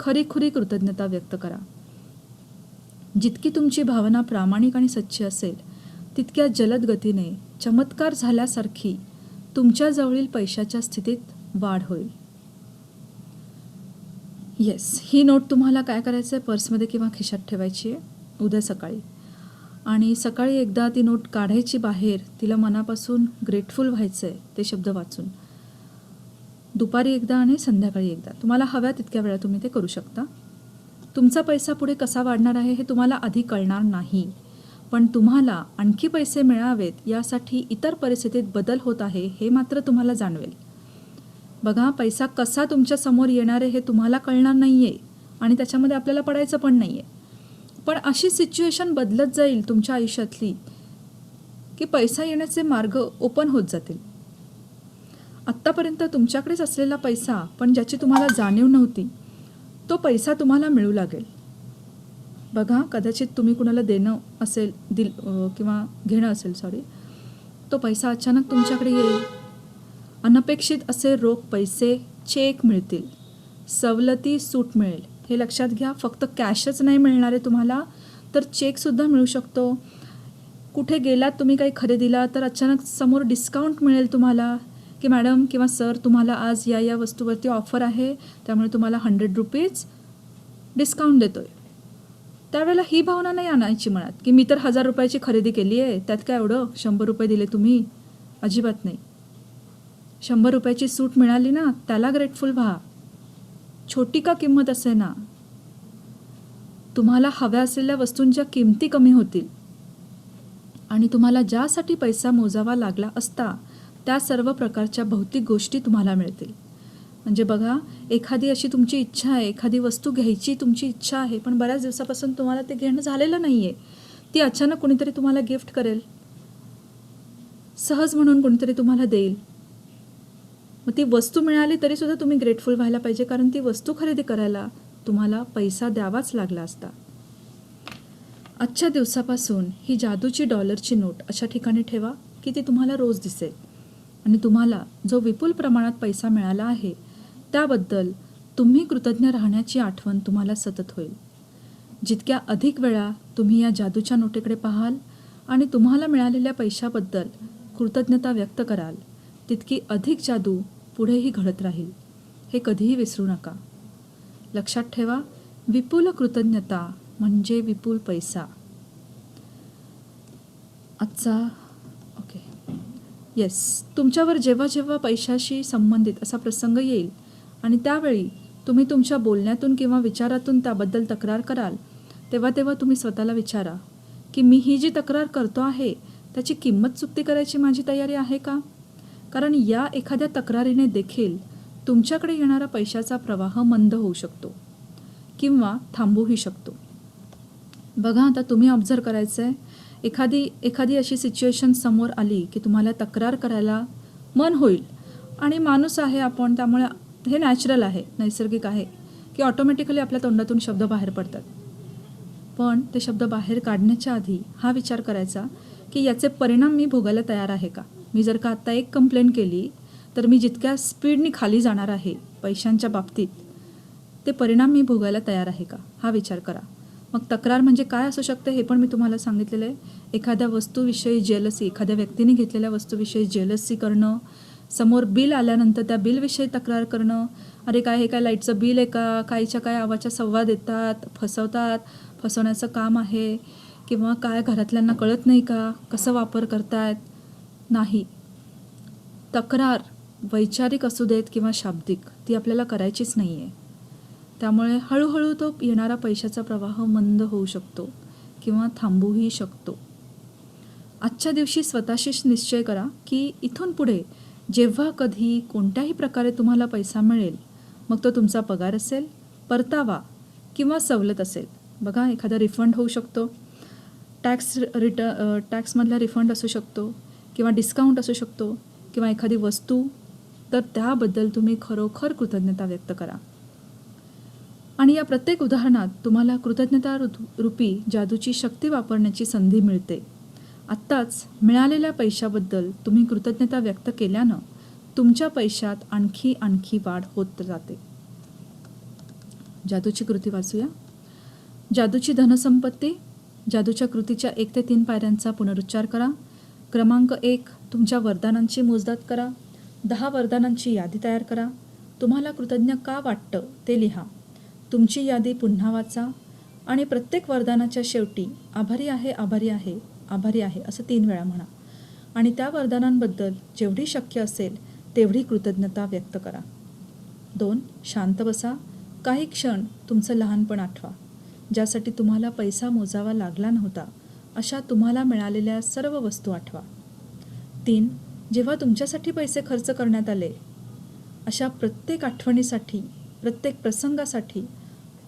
खरीखुरी कृतज्ञता व्यक्त करा. जितकी तुमची भावना प्रामाणिक आणि सच्ची असेल तितक्या जलद गतीने चमत्कार झाल्यासारखी तुमच्याजवळील पैशाच्या स्थितीत वाढ होईल. येस, ही नोट तुम्हाला काय करायचं आहे, पर्समध्ये किंवा खिशात ठेवायची आहे उद्या सकाळी. आणि सकाळी एकदा ती नोट काढायची बाहेर, तिला मनापासून ग्रेटफुल व्हायचं आहे ते शब्द वाचून. दुपारी एकदा आणि संध्याकाळी एकदा, तुम्हाला हव्या तितक्या वेळा तुम्ही ते करू शकता. तुमचा पैसा पुढे कसा वाढणार आहे हे तुम्हाला आधी कळणार नाही, पण तुम्हाला आणखी पैसे मिळावेत यासाठी इतर परिस्थितीत बदल होत आहे हे मात्र तुम्हाला जाणवेल. बघा, पैसा कसा तुमच्या समोर येणार आहे हे तुम्हाला कळणार नाही आहे आणि त्याच्यामध्ये आपल्याला पडायचं पण नाही आहे. पण अशी सिच्युएशन बदलत जाईल तुमच्या आयुष्यातली की पैसा येण्याचे मार्ग ओपन होत जातील. आत्तापर्यंत तुमच्याकडेच असलेला पैसा पण ज्याची तुम्हाला जाणीव नव्हती तो पैसा तुम्हाला मिळू लागेल. बघा, कदाचित तुम्ही कुणाला देणं असेल किंवा घेणं असेल तो पैसा अचानक तुमच्याकडे येईल. अनपेक्षित असे रोख पैसे, चेक मिळतील, सवलती, सूट मिळेल. हे लक्षात घ्या, फक्त कॅशच नाही मिळणार आहे तुम्हाला, तर चेकसुद्धा मिळू शकतो. कुठे गेलात तुम्ही काही खरेदीला तर अचानक समोर डिस्काउंट मिळेल तुम्हाला की मॅडम किंवा सर तुम्हाला आज या वस्तूवरती ऑफर आहे त्यामुळे तुम्हाला 100 रुपीज डिस्काउंट देतोय. त्यावेळेला ही भावना नाही आणायची मनात की मी तर 1000 रुपयाची खरेदी केली आहे, त्यात काय एवढं 100 रुपये दिले तुम्ही. अजिबात नाही. 100 रुपयाची सूट मिळाली ना त्याला ग्रेटफुल व्हा, छोटी का किंमत असे ना. तुम्हाला हव्या असलेल्या वस्तूंच्या किमती कमी होतील आणि तुम्हाला ज्यासाठी पैसा मोजावा लागला असता त्या सर्व प्रकारच्या भौतिक गोष्टी तुम्हाला मिळतील. म्हणजे बघा, एखादी अशी तुमची इच्छा आहे, एखादी वस्तू घ्यायची तुमची इच्छा आहे पण बऱ्याच दिवसापासून तुम्हाला ते घेणं झालेलं नाही आहे, ती अचानक कोणीतरी तुम्हाला गिफ्ट करेल, सहज म्हणून कोणीतरी तुम्हाला देईल. मग ती वस्तू मिळाली तरीसुद्धा तुम्ही ग्रेटफुल व्हायला पाहिजे, कारण ती वस्तू खरेदी करायला तुम्हाला पैसा द्यावाच लागला असता. आजच्या दिवसापासून ही जादूची डॉलरची नोट अशा ठिकाणी ठेवा की ती तुम्हाला रोज दिसेल आणि तुम्हाला जो विपुल प्रमाणात पैसा मिळाला आहे त्याबद्दल तुम्ही कृतज्ञ राहण्याची आठवण तुम्हाला सतत होईल. जितक्या अधिक वेळा तुम्ही या जादूच्या नोटेकडे पाहाल आणि तुम्हाला मिळालेल्या पैशाबद्दल कृतज्ञता व्यक्त कराल तितकी अधिक जादू पुढेही घडत राहील. हे कधीही विसरू नका. लक्षात ठेवा, विपुल कृतज्ञता म्हणजे विपुल पैसा. आजचा येस, तुमच्यावर जेव्हा जेव्हा पैशाशी संबंधित असा प्रसंग येईल आणि त्यावेळी तुम्ही तुमच्या बोलण्यातून किंवा विचारातून त्याबद्दल तक्रार कराल तेव्हा तुम्ही स्वतःला विचारा की मी ही जी तक्रार करतो आहे त्याची किंमत चुकती करायची माझी तयारी आहे का? कारण या एखाद्या तक्रारीने देखील तुमच्याकडे येणारा पैशाचा प्रवाह मंद होऊ शकतो किंवा थांबूही शकतो. बघा, आता तुम्ही ऑब्झर्व करायचं आहे, एखादी अशी सिच्युएशन समोर आली की तुम्हाला तक्रार करायला मन होईल आणि माणूस आहे आपण, त्यामुळे हे नॅचरल आहे, नैसर्गिक आहे की ऑटोमॅटिकली आपल्या तोंडातून शब्द बाहेर पडतात. पण ते शब्द बाहेर काढण्याच्या आधी हा विचार करायचा की याचे परिणाम मी भोगायला तयार आहे का? मी जर का आत्ता एक कंप्लेंट केली तर मी जितक्या स्पीडनी खाली जाणार आहे पैशांच्या बाबतीत ते परिणाम मी भोगायला तयार आहे का? हा विचार करा. मग तक्रार म्हणजे काय असू शकते हे पण मी तुम्हाला सांगितलेलं आहे. एखाद्या वस्तूविषयी जेलसी, एखाद्या व्यक्तीने घेतलेल्या वस्तूविषयी जेलसी करणं, समोर बिल आल्यानंतर त्या बिलविषयी तक्रार करणं, अरे काय हे काय लाईटचं बिल आहे का, काहीच्या काय आवाच्या संवाद येतात, फसवण्याचं काम आहे, किंवा काय घरातल्यांना कळत नाही का, कसं वापर करतायत. नाही, तक्रार वैचारिक असू देत किंवा शाब्दिक ती आपल्याला करायचीच नाही आहे. त्यामुळे हळूहळू तो येणारा पैशाचा प्रवाह मंद होऊ शकतो किंवा थांबूही शकतो. आजच्या दिवशी स्वतःशीच निश्चय करा की इथून पुढे जेव्हा कधी कोणत्याही प्रकारे तुम्हाला पैसा मिळेल, मग तो तुमचा पगार असेल, परतावा किंवा सवलत असेल. बघा, एखादा रिफंड होऊ शकतो, टॅक्समधला रिफंड असू शकतो किंवा डिस्काउंट असू शकतो किंवा एखादी वस्तू, तर त्याबद्दल तुम्ही खरोखर कृतज्ञता व्यक्त करा. आणि या प्रत्येक उदाहरणात तुम्हाला कृतज्ञता रूपी जादूची शक्ती वापरण्याची संधी मिळते. आत्ताच मिळालेल्या पैशाबद्दल तुम्ही कृतज्ञता व्यक्त केल्यानं तुमच्या पैशात आणखी आणखी वाढ होत जाते. जादूची कृती वाचूया. जादूची धनसंपत्ती. जादूच्या कृतीच्या 1 ते 3 पायऱ्यांचा पुनरुच्चार करा. क्रमांक 1, तुमच्या वरदानांची मोजदाद करा. 10 वरदानांची यादी तयार करा. तुम्हाला कृतज्ञ का वाटतं ते लिहा. तुमची यादी पुन्हा वाचा आणि प्रत्येक वरदानाच्या शेवटी आभारी आहे, आभारी आहे, आभारी आहे असं 3 वेळा म्हणा आणि त्या वरदानांबद्दल जेवढी शक्य असेल तेवढी कृतज्ञता व्यक्त करा. 2, शांत बसा. काही क्षण तुमचं लहानपण आठवा, ज्यासाठी तुम्हाला पैसा मोजावा लागला नव्हता. अशा तुम्हाला मिळालेल्या सर्व वस्तू आठवा. 3, जेव्हा तुमच्यासाठी पैसे खर्च करण्यात आले अशा प्रत्येक आठवणीसाठी, प्रत्येक प्रसंगासाठी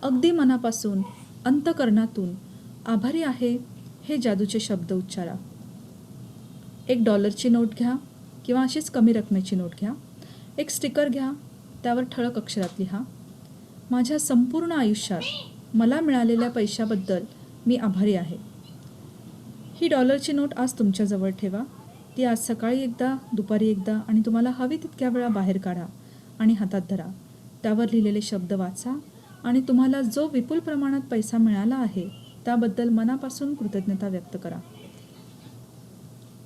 अगदी मनापासून, अंतःकरणातून आभारी आहे हे जादूचे शब्द उच्चारा. $1 नोट घ्या किंवा अशीच कमी रकमेची नोट घ्या. एक स्टिकर घ्या, त्यावर ठळक अक्षरात लिहा, माझ्या संपूर्ण आयुष्यात मला मिळालेल्या पैशाबद्दल मी आभारी आहे. ही $1 नोट आज तुमच्याजवळ ठेवा. ती आज सकाळी एकदा, दुपारी एकदा आणि तुम्हाला हवी तितक्या वेळा बाहेर काढा आणि हातात धरा. त्यावर लिहिलेले शब्द वाचा आणि तुम्हाला जो विपुल प्रमाणात पैसा मिळाला आहे त्याबद्दल मनापासून कृतज्ञता व्यक्त करा.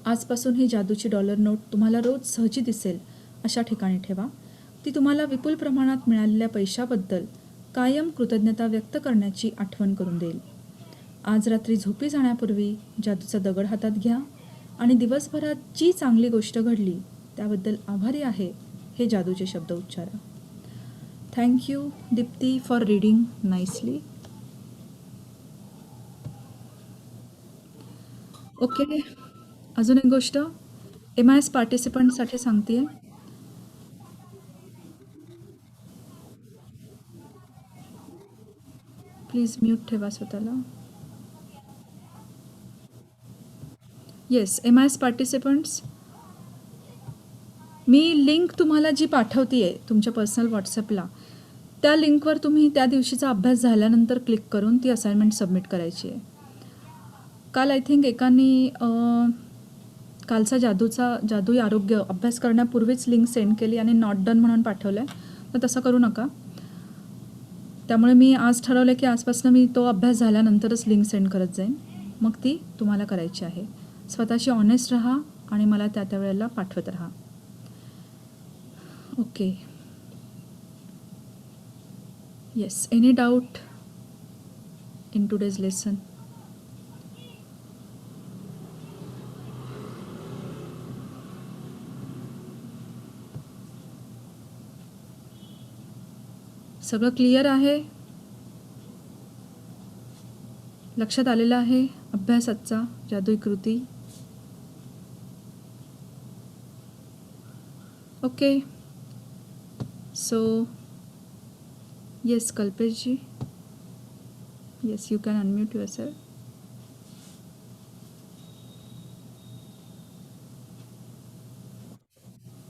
आजपासून ही जादूची $नोट तुम्हाला रोज सहजी दिसेल अशा ठिकाणी ठेवा. ती तुम्हाला विपुल प्रमाणात मिळालेल्या पैशाबद्दल कायम कृतज्ञता व्यक्त करण्याची आठवण करून देईल. आज रात्री झोपी जाण्यापूर्वी जादूचा दगड हातात घ्या आणि दिवसभरात जी चांगली गोष्ट घडली त्याबद्दल आभारी आहे हे जादूचे शब्द उच्चारा. Thank you Deepti for reading nicely. Okay, अजून एक गोष्ट MIS पार्टिसिपंटसाठी सांगते. प्लीज म्यूट ठेवा स्वतःला. येस, MIS पार्टिसिपंट्स, मी लिंक तुम्हाला जी पाठवते आहे तुमच्या पर्सनल व्हॉट्सॲपला, त्या लिंकवर तुम्ही त्या दिवशीचा अभ्यास झाल्यानंतर क्लिक करून ती असाइनमेंट सबमिट करायची आहे. काल आय थिंक एकाने कालचा जादू आरोग्य अभ्यास करण्यापूर्वीच लिंक सेंड केली आणि नॉट डन म्हणून पाठवलं आहे. तर तसं करू नका. त्यामुळे मी आज ठरवलं की आजपासून मी तो अभ्यास झाल्यानंतरच लिंक सेंड करत जाईन. मग ती तुम्हाला करायची आहे. स्वतःशी ऑनेस्ट राहा आणि मला त्या वेळेला पाठवत राहा. Okay, yes, any doubt in today's lesson? सगळं क्लिअर आहे? लक्षात आलेलं आहे अभ्यास आजचा जादुई कृती? Okay, so yes Kalpesh ji, yes you can unmute yourself.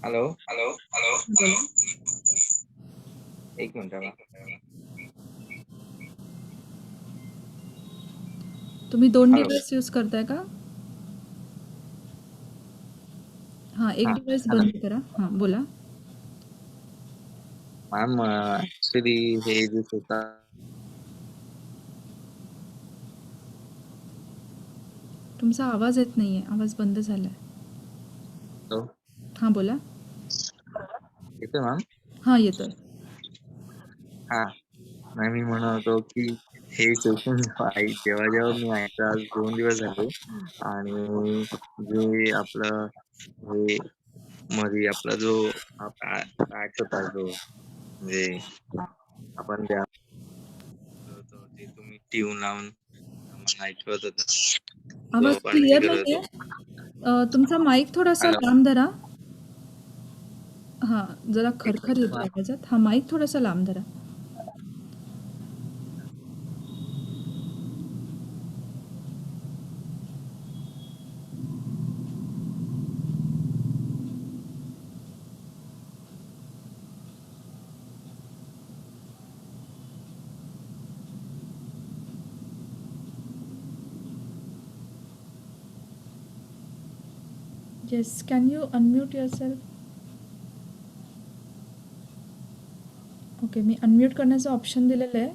Hello, बोला. एक मिनिट बा. तुम्ही 2 हॅलो. डिव्हाइस यूज करताय का? हां, एक हां, डिव्हाइस आता बंद करा. हां, बोला. मॅम ऍक्च्युली हे जे स्वतः तुमचा आवाज येत नाहीये, आवाज बंद झालाय. हॅलो, हां, बोला. येतोय मॅम? हां, येतोय. हा, नाही मी म्हणत होतो की हे सेशन जेव्हा मी ऐकतो, आज 2 दिवस झाले आणि जे आपलं हे मध्ये आपला जो पॅच होता जो म्हणजे आपण त्या ते तुम्ही ट्यून लावून मला ऐकवत होता, जो आवाज आपण हे क्लिअर करत नाहीये. होतो. तुमचा माईक थोडासा हॅलो, लांब धरा. हां, जरा एक खरखर मिनिट येतोय मॅम. आवाजात. हा माईक थोडासा लांब धरा. Yes, can you unmute yourself? Okay, me unmute करण्याचं ऑप्शन दिलेलं आहे,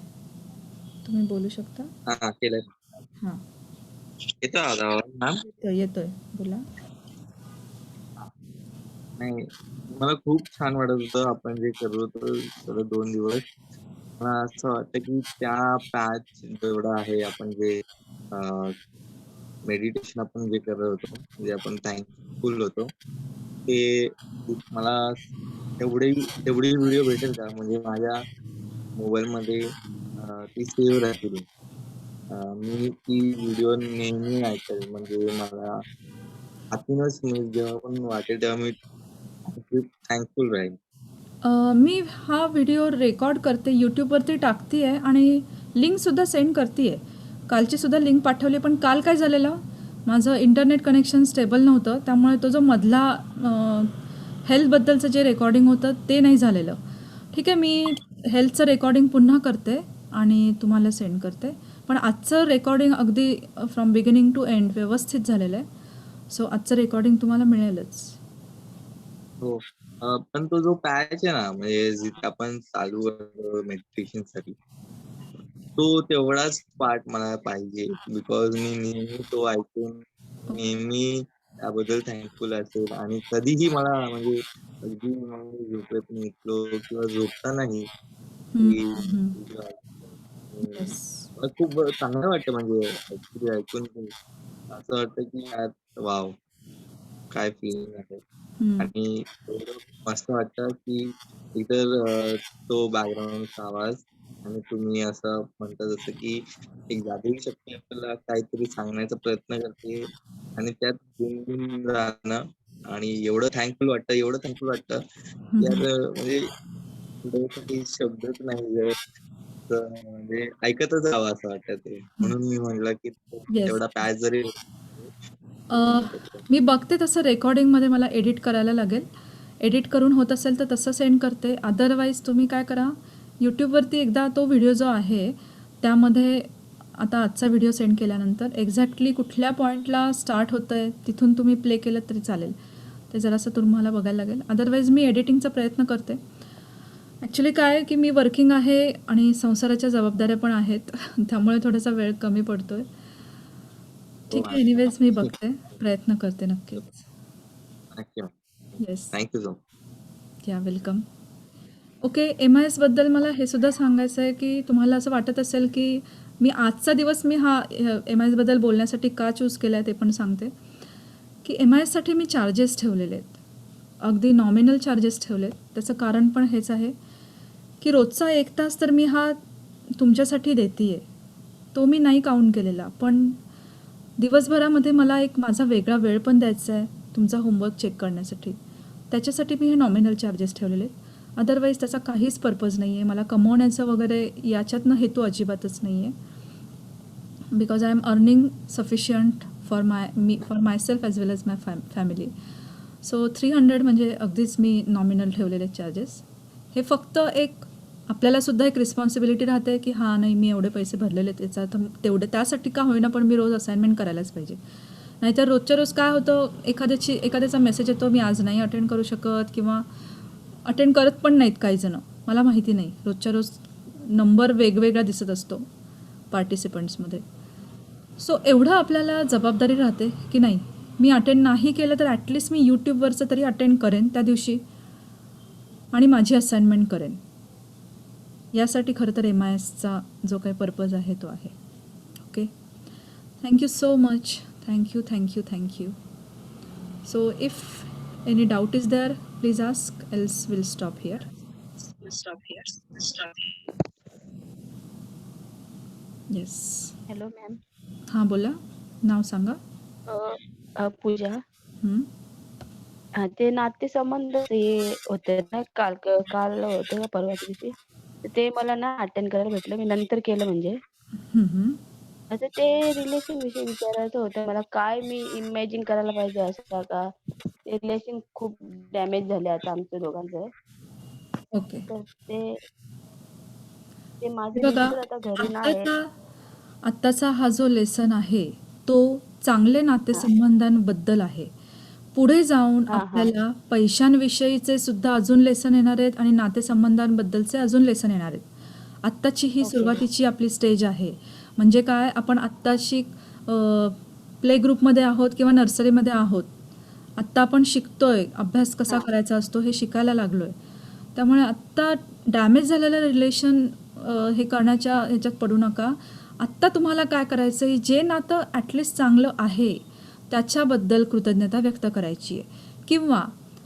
तुम्ही बोलू शकता. हा केलं. हां, येतो आवाज मॅम? येतोय, बोला. नाही, मला खूप छान वाटत होतं आपण जे करत होतो सलग 2 दिवस. मला असं वाटतं की त्या पॅच जेवढं आहे आपण जे मेडिटेशन आपण जे करत होतो, म्हणजे आपण थँकफुल होतो, ते मला तेवढी व्हिडिओ भेटेल का? म्हणजे माझ्या मोबाईलमध्ये ती सेव्ह राहतील. मी ती व्हिडिओ नेहमी ऐकेल. म्हणजे मला आतूनच मी जेव्हा पण वाटेल तेव्हा मी थँकफुल राहील. मी हा व्हिडिओ रेकॉर्ड करते, यूट्यूबवरती टाकते आहे आणि लिंकसुद्धा सेंड करते आहे. कालचीसुद्धा लिंक पाठवली, पण काल काय झालेलं, माझं इंटरनेट कनेक्शन स्टेबल नव्हतं, त्यामुळे तो जो मधला हेल्थबद्दलचं जे रेकॉर्डिंग होतं ते नाही झालेलं. ठीक आहे, मी हेल्थचं रेकॉर्डिंग पुन्हा करते आणि तुम्हाला सेंड करते. पण आजचं रेकॉर्डिंग अगदी फ्रॉम बिगिनिंग टू एंड व्यवस्थित झालेलं आहे. सो आजचं रेकॉर्डिंग तुम्हाला मिळेलच. हो. पण तो जो पॅच आहे ना, म्हणजे जिथे आपण चालू करतो मेडिटेशनसाठी, तो तेवढाच पार्ट मला पाहिजे. बिकॉज मी नेहमी तो ऐकून नेहमी त्याबद्दल थँकफुल असेल आणि कधीही मला म्हणजे अगदी मी झोपेतून उठलो किंवा झोपतानाही ती व्हिडिओ ऐकतो. आणि येस. मला खूप चांगलं वाटतं म्हणजे ऍक्च्युली ऐकून ते. असं वाटतं की यार वाव, काय फिलिंग आहे. आणि एवढं मस्त वाटतं की इतर तो बॅकग्राऊंडचा आवाज आणि तुम्ही असं म्हणता जसं की एक जादुई शक्ती आपल्याला काहीतरी सांगण्याचा प्रयत्न करते आणि त्यात गुंतून राहणं आणि एवढं थँकफुल वाटतं यार म्हणजे त्यासाठी शब्दच नाही जर म्हणजे ऐकतच राहावं असं वाटतं ते. म्हणून मी म्हटलं की येस. तेवढा पॅच जरी मी बघते तसं रेकॉर्डिंगमध्ये मला एडिट करायला लागेल. एडिट करून होत असेल तर तसं सेंड करते. अदरवाईज तुम्ही काय करा, यूट्यूबवरती एकदा तो व्हिडिओ जो आहे त्यामध्ये आता आजचा व्हिडिओ सेंड केल्यानंतर एक्झॅक्टली कुठल्या पॉईंटला स्टार्ट होतं आहे तिथून तुम्ही प्ले केलं तरी चालेल. ते जरासं तुम्हाला बघायला लागेल. अदरवाईज मी एडिटिंगचा प्रयत्न करते. ॲक्च्युली काय आहे की मी वर्किंग आहे आणि संसाराच्या जबाबदाऱ्या पण आहेत, त्यामुळे थोडासा वेळ कमी पडतो आहे. ठीक आहे, एनिवेज मी बघते, प्रयत्न करते नक्कीच. नक्की येस, थँक्यू सो या वेलकम. ओके, MISबद्दल मला हे सुद्धा सांगायचं आहे की तुम्हाला असं वाटत असेल की मी आजचा दिवस मी हा MISबद्दल बोलण्यासाठी का चूज केला आहे ते पण सांगते. की MISसाठी मी चार्जेस ठेवलेले आहेत, अगदी नॉमिनल चार्जेस ठेवले आहेत. त्याचं कारण पण हेच आहे की रोजचा 1 तास तर मी हा तुमच्यासाठी देते आहे, तो मी नाही काउंट केलेला. पण दिवसभरामध्ये मला एक माझा वेगळा वेळ पण द्यायचा आहे तुमचा होमवर्क चेक करण्यासाठी. त्याच्यासाठी मी हे नॉमिनल चार्जेस ठेवलेले आहेत. अदरवाईज त्याचा काहीच पर्पज नाही आहे. मला कमवण्याचं वगैरे याच्यातनं हेतू अजिबातच नाही आहे. Because I am earning sufficient for myself as well as my family. So 300 म्हणजे अगदीच मी नॉमिनल ठेवलेले चार्जेस. हे फक्त एक आपल्यालासुद्धा एक रिस्पॉन्सिबिलिटी राहते की हां नाही, मी एवढे पैसे भरलेले त्याचा तर तेवढे त्यासाठी का होईना पण मी रोज असाइनमेंट करायलाच पाहिजे. नाहीतर रोजच्या रोज काय होतं, एखाद्याचा मेसेज येतो मी आज नाही अटेंड करू शकत किंवा अटेंड करत पण नाहीत काही जणं, मला माहिती नाही. रोजच्या रोज नंबर वेगवेगळा दिसत असतो पार्टिसिपंट्समध्ये. सो एवढं आपल्याला जबाबदारी राहते की नाही, मी अटेंड नाही केलं तर ॲटलिस्ट मी यूट्यूबवरचं तरी अटेंड करेन त्या दिवशी आणि माझी असाइनमेंट करेन. यासाठी खरं तर MISचा जो काही पर्पज आहे तो आहे. Okay, thank you so much. Thank you. So if any doubt is there please ask, else will stop here. Yes. Hello ma'am. हां बोला, नाव सांगा. पूजा. हं. ते नातेसंबंध हे होते ना, काल होते का परवाच्या दिवशी, तर ते मला ना अटेंड करायला भेटलं. मी नंतर केलं म्हणजे. आता ते रिलेशन विषयी विचारायचं होतं मला. काय मी इमॅजिन करायला पाहिजे असं का? ते रिलेशन खूप डॅमेज झाले आता आमच्या दोघांचं. ओके, तर ते माझे बघा, मिस्टर आता घरी नाही. आत्ताचा हा जो लेसन आहे तो चांगले नातेसंबंधांबद्दल आहे. पुढे जाऊन हा हा आपल्याला पैशांविषयीचे सुद्धा अजून लेसन येणार आहेत आणि नातेसंबंधांबद्दलचे अजून लेसन येणार आहेत. आत्ताची ही ओके सुरुवातीची आपली स्टेज आहे. म्हणजे काय, आपण आत्ताशी प्ले ग्रुपमध्ये आहोत किंवा नर्सरीमध्ये आहोत. आत्ता आपण शिकतोय अभ्यास कसा हा करायचा असतो हे शिकायला लागलोय. त्यामुळे आत्ता डॅमेज झालेलं रिलेशन हे करण्याच्या ह्याच्यात पडू नका. आत्ता तुम्हाला काय करायचं आहे, जे नातं ॲटलिस्ट चांगलं आहे त्याच्याबद्दल कृतज्ञता व्यक्त करायची आहे. किंवा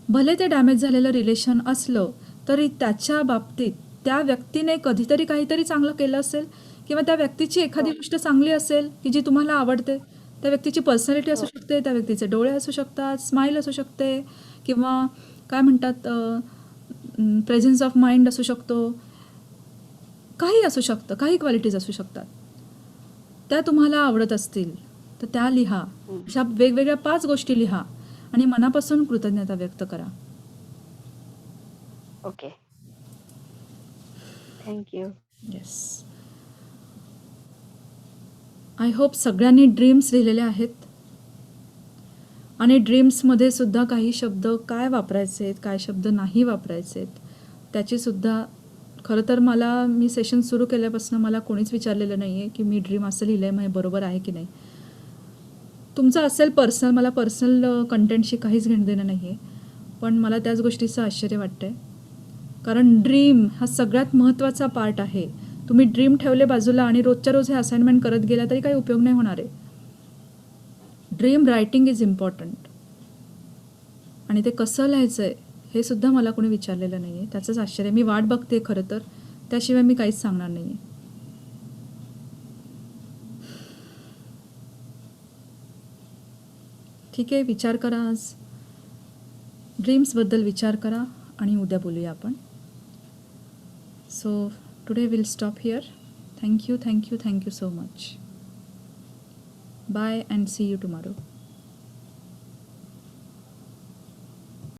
भले ते डॅमेज झालेलं रिलेशन असलं तरी त्याच्या बाबतीत त्या व्यक्तीने कधीतरी काहीतरी चांगलं केलं असेल किंवा त्या व्यक्तीची एखादी हो गोष्ट चांगली असेल की जी तुम्हाला आवडते. त्या व्यक्तीची पर्सनॅलिटी असू हो शकते, त्या व्यक्तीचे डोळे असू शकतात, स्माईल असू शकते किंवा काय म्हणतात प्रेझेन्स ऑफ माइंड असू शकतो. काही असू शकतं, काही क्वालिटीज असू शकतात. त्या तुम्हाला आवडत असतील तर त्या लिहा. हम्म. अशा वेगवेगळ्या 5 गोष्टी लिहा आणि मनापासून कृतज्ञता व्यक्त करा. Okay thank you. Yes. I hope सगळ्यांनी ड्रीम्स लिहिलेले आहेत आणि ड्रीम्समध्ये सुद्धा काही शब्द काय वापरायचे आहेत, काय शब्द नाही वापरायचे आहेत त्याची सुद्धा. खरं तर मी सेशन सुरू केल्यापासून मला कोणीच विचारलेलं नाही आहे की मी ड्रीम असं लिहिलं आहे, मग हे बरोबर आहे की नाही. तुमचं असेल पर्सनल, मला पर्सनल कंटेंटशी काहीच घेणं देणं नाही आहे. पण मला त्याच गोष्टीचं आश्चर्य वाटतं आहे. कारण ड्रीम हा सगळ्यात महत्त्वाचा पार्ट आहे. तुम्ही ड्रीम ठेवले बाजूला आणि रोजच्या रोज हे असाइनमेंट करत गेला तरी काही उपयोग नाही होणार आहे. ड्रीम रायटिंग इज इम्पॉर्टंट आणि ते कसं लिहायचं आहे हे सुद्धा मला कोणी विचारलेलं नाही आहे. त्याचंच आश्चर्य. मी वाट बघते खरं तर, त्याशिवाय मी काहीच सांगणार नाही आहे. ठीक आहे, विचार करा. आज ड्रीम्सबद्दल विचार करा आणि उद्या बोलूया आपण. So today will stop here. Thank you, thank you, thank you so much. Bye and see you tomorrow.